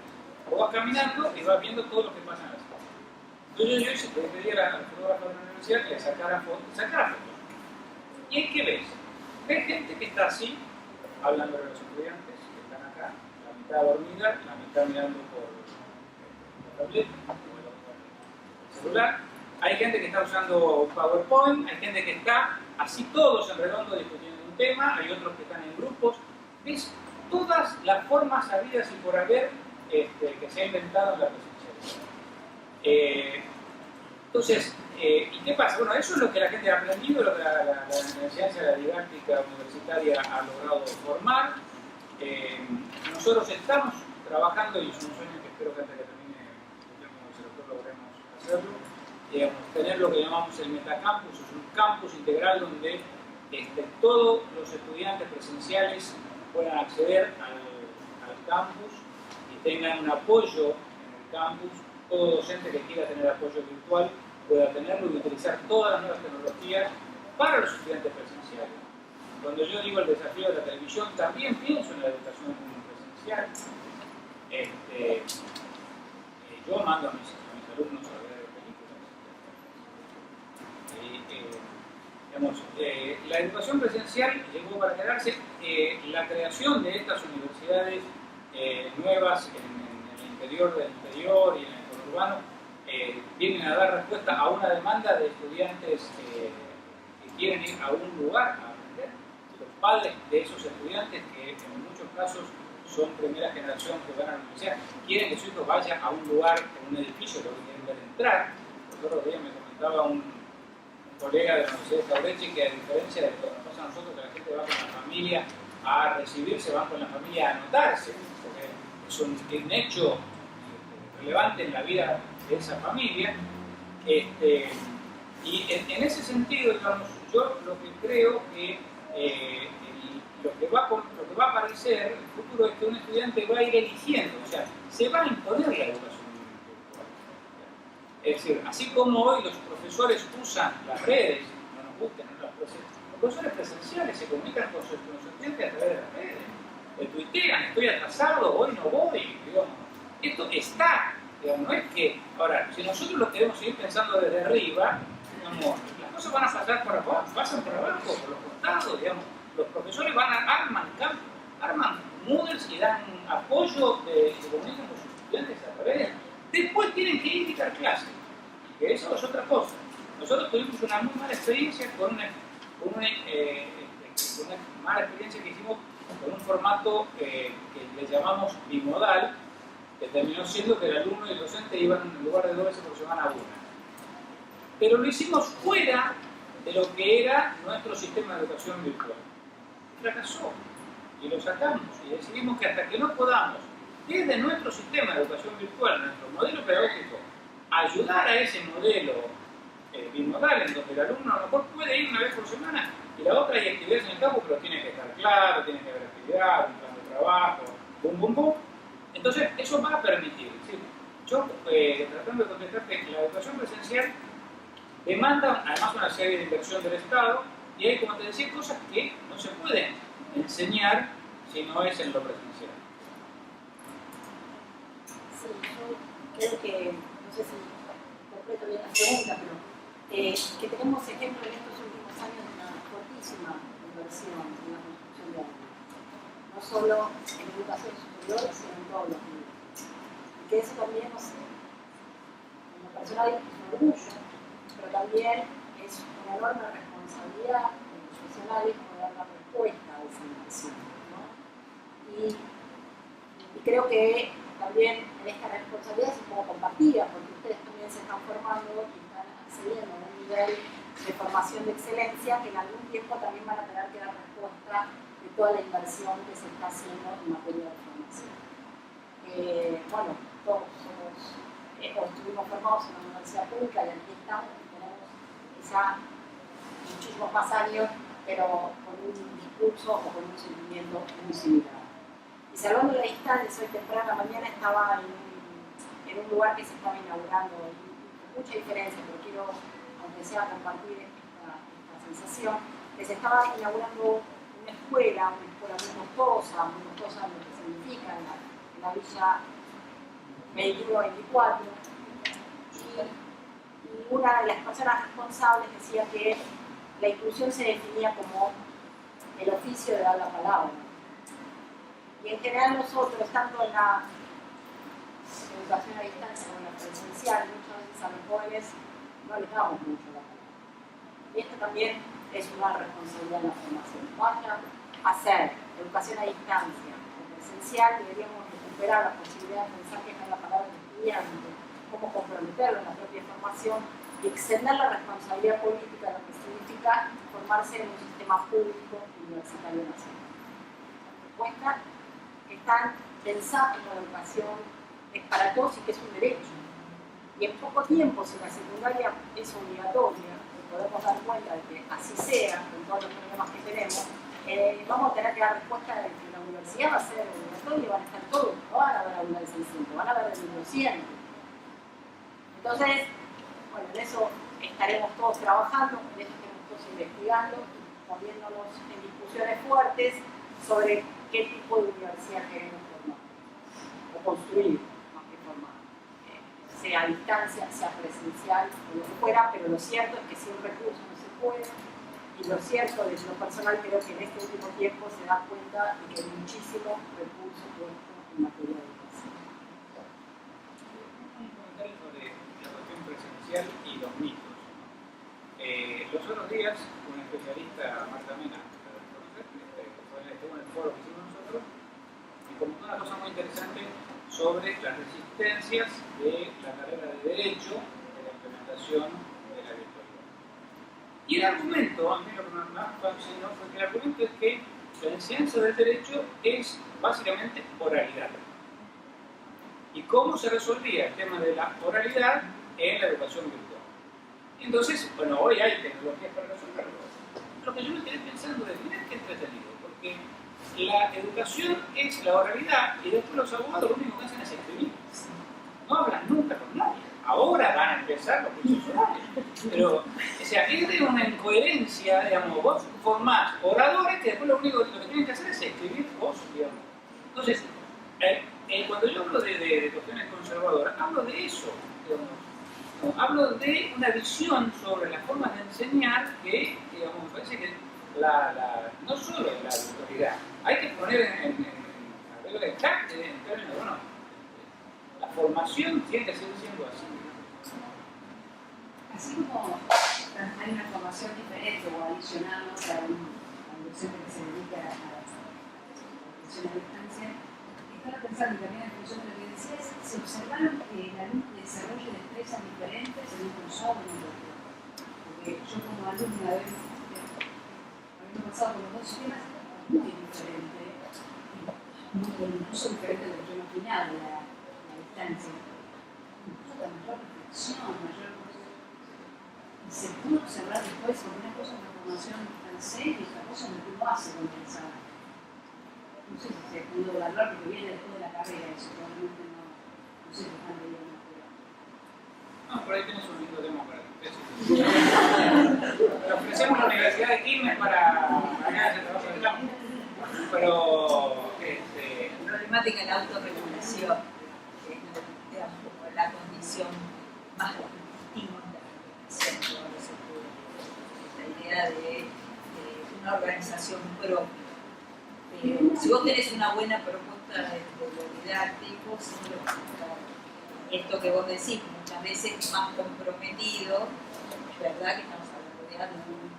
Vos vas caminando y vas viendo todo lo que pasa en las aulas. Entonces yo hice que pedí a la fotógrafa de la universidad que le sacara fotos. ¿Y en qué ves? Ves gente que está así, hablando de los estudiantes que están acá, la mitad dormida, la mitad mirando por la tableta, el celular. Hay gente que está usando PowerPoint, hay gente que está así todos en redondo discutiendo un tema, hay otros que están en grupos. ¿Ves? Todas las formas habidas y por haber que se ha inventado en la presencialidad. Entonces, ¿y qué pasa? Bueno, eso es lo que la gente ha aprendido, lo que la ciencia, la didáctica universitaria ha logrado formar. Nosotros estamos trabajando, y es un sueño que espero que antes de que termine el sector logremos hacerlo, tener lo que llamamos el metacampus, es un campus integral donde todos los estudiantes presenciales puedan acceder al campus y tengan un apoyo en el campus. Todo docente que quiera tener apoyo virtual pueda tenerlo y utilizar todas las nuevas tecnologías para los estudiantes presenciales. Cuando yo digo el desafío de la televisión, también pienso en la educación presencial. Yo mando a mis alumnos a ver películas. La educación presencial llegó para quedarse. La creación de estas universidades nuevas en el interior del interior y en el urbano vienen a dar respuesta a una demanda de estudiantes que quieren ir a un lugar a aprender. Los padres de esos estudiantes, que en muchos casos son primera generación que van a la universidad, quieren que su hijo vaya a un lugar, en un edificio, lo que quieren ver entrar. Los otros días me comentaba un colega de la Universidad de Caurechi que, a diferencia de lo que nos pasa a nosotros, que la gente va con la familia a recibirse, van con la familia a anotarse, porque es un hecho relevante en la vida de esa familia. Y en ese sentido, digamos, yo lo que creo que lo que va a aparecer en el futuro es que un estudiante va a ir eligiendo, o sea, se va a imponer la educación virtual. Es decir, así como hoy los profesores usan las redes, no nos gusten, no las los profesores presenciales se comunican con sus estudiantes a través de las redes, tuitean, estoy atrasado, hoy no voy, digamos. Esto está, digamos, no es que, ahora, si nosotros lo queremos seguir pensando desde arriba, digamos, las cosas van a pasar por abajo, pasan por abajo, por los costados, digamos. Los profesores arman Moodles y dan apoyo de comunicación con sus estudiantes a través. Después tienen que ir a dictar clases, que eso es otra cosa. Nosotros tuvimos una muy mala experiencia con una mala experiencia que hicimos con un formato que le llamamos bimodal, que terminó siendo que el alumno y el docente iban en lugar de 2 veces por semana a una. Pero lo hicimos fuera de lo que era nuestro sistema de educación virtual. fracasó. Y lo sacamos y decidimos que hasta que no podamos, desde nuestro sistema de educación virtual, nuestro modelo pedagógico, ayudar a ese modelo bimodal, en donde el alumno a lo mejor puede ir una vez por semana y la otra hay actividades en el campo, pero tiene que estar claro, tiene que haber actividad, un plan de trabajo, bum, bum, bum. Entonces, eso va a permitir. ¿Sí? Yo, tratando de contestar que la educación presencial demanda además una serie de inversión del Estado y hay, como te decía, cosas que no se pueden enseñar si no es en lo presencial. Sí, yo creo que, no sé si interpreto bien la pregunta, pero que tenemos ejemplos en estos últimos años de una fortísima inversión en la construcción de aulas. No solo en educación superior, sino en todos los niveles. Y que eso también, no sé, en lo personal es un orgullo, pero también es una enorme responsabilidad de los profesionales poder dar respuesta a esa inversión, ¿no? Y creo que también en esta responsabilidad es un poco compartida, porque ustedes también se están formando y están accediendo a un nivel de formación de excelencia que en algún tiempo también van a tener que dar respuesta de toda la inversión que se está haciendo en materia de formación. Bueno, todos somos, estuvimos formados en la universidad pública y aquí estamos, tenemos quizá muchísimos más años, pero con un discurso o con un sentimiento muy similar. Y salvando la distancia, hoy temprano mañana estaba en un lugar que se estaba inaugurando, y mucha diferencia, pero quiero, aunque sea, compartir esta sensación, que se estaba inaugurando una escuela muy costosa lo que significa en la Villa 21-24, y una de las personas responsables decía que la inclusión se definía como el oficio de dar la palabra. Y en general nosotros, tanto en la educación a distancia como en la presencial, muchas veces a los jóvenes no les damos mucho la palabra. Y esto también es una responsabilidad de la formación. Vaya a hacer educación a distancia o presencial, deberíamos recuperar la posibilidad de pensar que es la palabra del estudiante, cómo comprometerlo en la propia formación y extender la responsabilidad política de lo que significa formarse en un sistema público universitario nacional. Propuestas que están pensando en la educación es para todos y que es un derecho. Y en poco tiempo, si la secundaria es obligatoria, y podemos dar cuenta de que así sea, con todos los problemas que tenemos, vamos a tener que dar respuesta de que la universidad va a ser obligatoria y van a estar todos, no van a haber aulas de 600, van a haber de 1200. Entonces, bueno, en eso estaremos todos trabajando, en eso estaremos todos investigando, poniéndonos en discusiones fuertes sobre qué tipo de universidad queremos formar, o construir, más que formar, sea a distancia, sea presencial, o lo que fuera, pero lo cierto es que sin recursos no se puede, y lo cierto, desde lo personal, creo que en este último tiempo se da cuenta de que hay muchísimos recursos puestos en materia de educación. Un comentario sobre la cuestión presencial y los mitos. Los otros días, un especialista, Marta Mena, estuvo en el foro que hicimos nosotros, y comentó una cosa muy interesante sobre las resistencias de la carrera de Derecho de la implementación de la virtualidad. Y el argumento, a mí lo que más fascinó fue que el argumento es que la enseñanza del Derecho es básicamente oralidad. ¿Y cómo se resolvía el tema de la oralidad en la educación virtual? Entonces, bueno, hoy hay tecnologías para resolverlo. Lo que yo me quedé pensando es, mirá qué entretenido, porque la educación es la oralidad y después los abogados lo único que hacen es escribir. No hablan nunca con nadie. Ahora van a empezar los cursos orales. Pero, o sea, es de una incoherencia, digamos, vos formás oradores que después lo único que tienen que hacer es escribir vos, digamos. Entonces, cuando yo hablo de cuestiones conservadoras, hablo de eso, digamos. No, hablo de una visión sobre las formas de enseñar que, digamos, me parece que no solo la virtualidad, hay que poner en regla de chat, en términos, bueno, la formación tiene que seguir siendo así. Así como hay una formación diferente o adicional a un docente que se dedica a la educación a distancia, estaba pensando también en función de lo que decías, se observaron que el alumno desarrolla destrezas diferentes en un cursado o en otro. Porque yo como alumna, habiendo pasado por los dos sistemas, muy diferente, incluso diferente de lo que yo imaginaba, la distancia. Implica mayor reflexión, mayor cosa. Y se pudo observar después, porque una cosa es una formación francesa y otra cosa es lo que uno hace con pensar. No sé si se pudo evaluar porque viene después de la carrera, eso probablemente no sé si están leyendo. No, por ahí tenés un lindo tema para tu tesis. Le ofrecemos la Universidad de Quilmes para ganar ese trabajo de campo. Pero, La problemática de la autorregulación, que es digamos, como la condición más óptima de la regulación de los estudios. La idea de una organización propia. Si vos tenés una buena propuesta de lo didáctico, siempre vas a estar esto que vos decís, muchas veces más comprometido, es verdad que estamos hablando de adultos,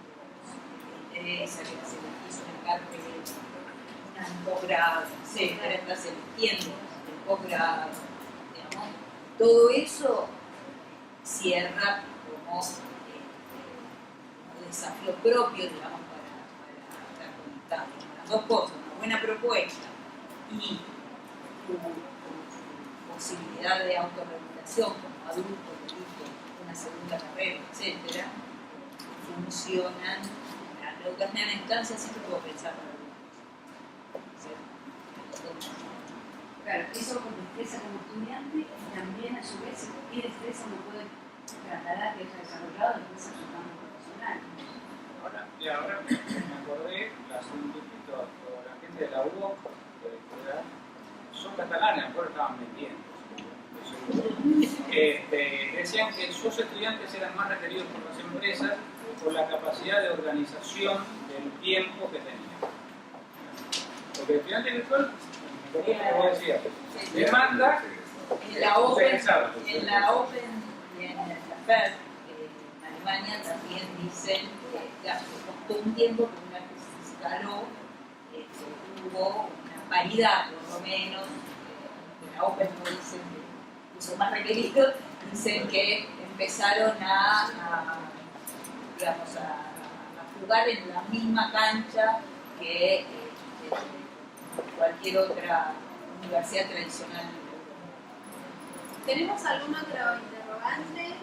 que les interesa, que se les quiso una carrera, un posgrado, etcétera, estás eligiendo el posgrado, digamos, todo eso cierra como un desafío propio, digamos, para estar conectado. Las dos cosas, una buena propuesta y posibilidad de autorregulación como adulto, una segunda carrera, etcétera, funcionan. La educación en instancia siempre puedo pensar para Claro, eso como expresa como estudiante y también a su vez si cualquier expresa uno puede trasladar que haya desarrollado después a su campo profesional. Ahora me acordé, las científicos o la gente de la UOC, de la escuela, son catalanes, mejor estaban mintiendo. Decían que sus estudiantes eran más requeridos por las empresas por la capacidad de organización del tiempo que tenían. Porque el estudiante virtual, como decía, demanda en la Open pensado. en la Open y en la FED, en Alemania también dicen que ya costó un tiempo, pero una vez que se instaló, hubo una paridad, por lo menos, en la Open no dicen que son más requeridos, dicen que empezaron digamos, a jugar en la misma cancha que cualquier otra universidad tradicional. ¿Tenemos algún otro interrogante?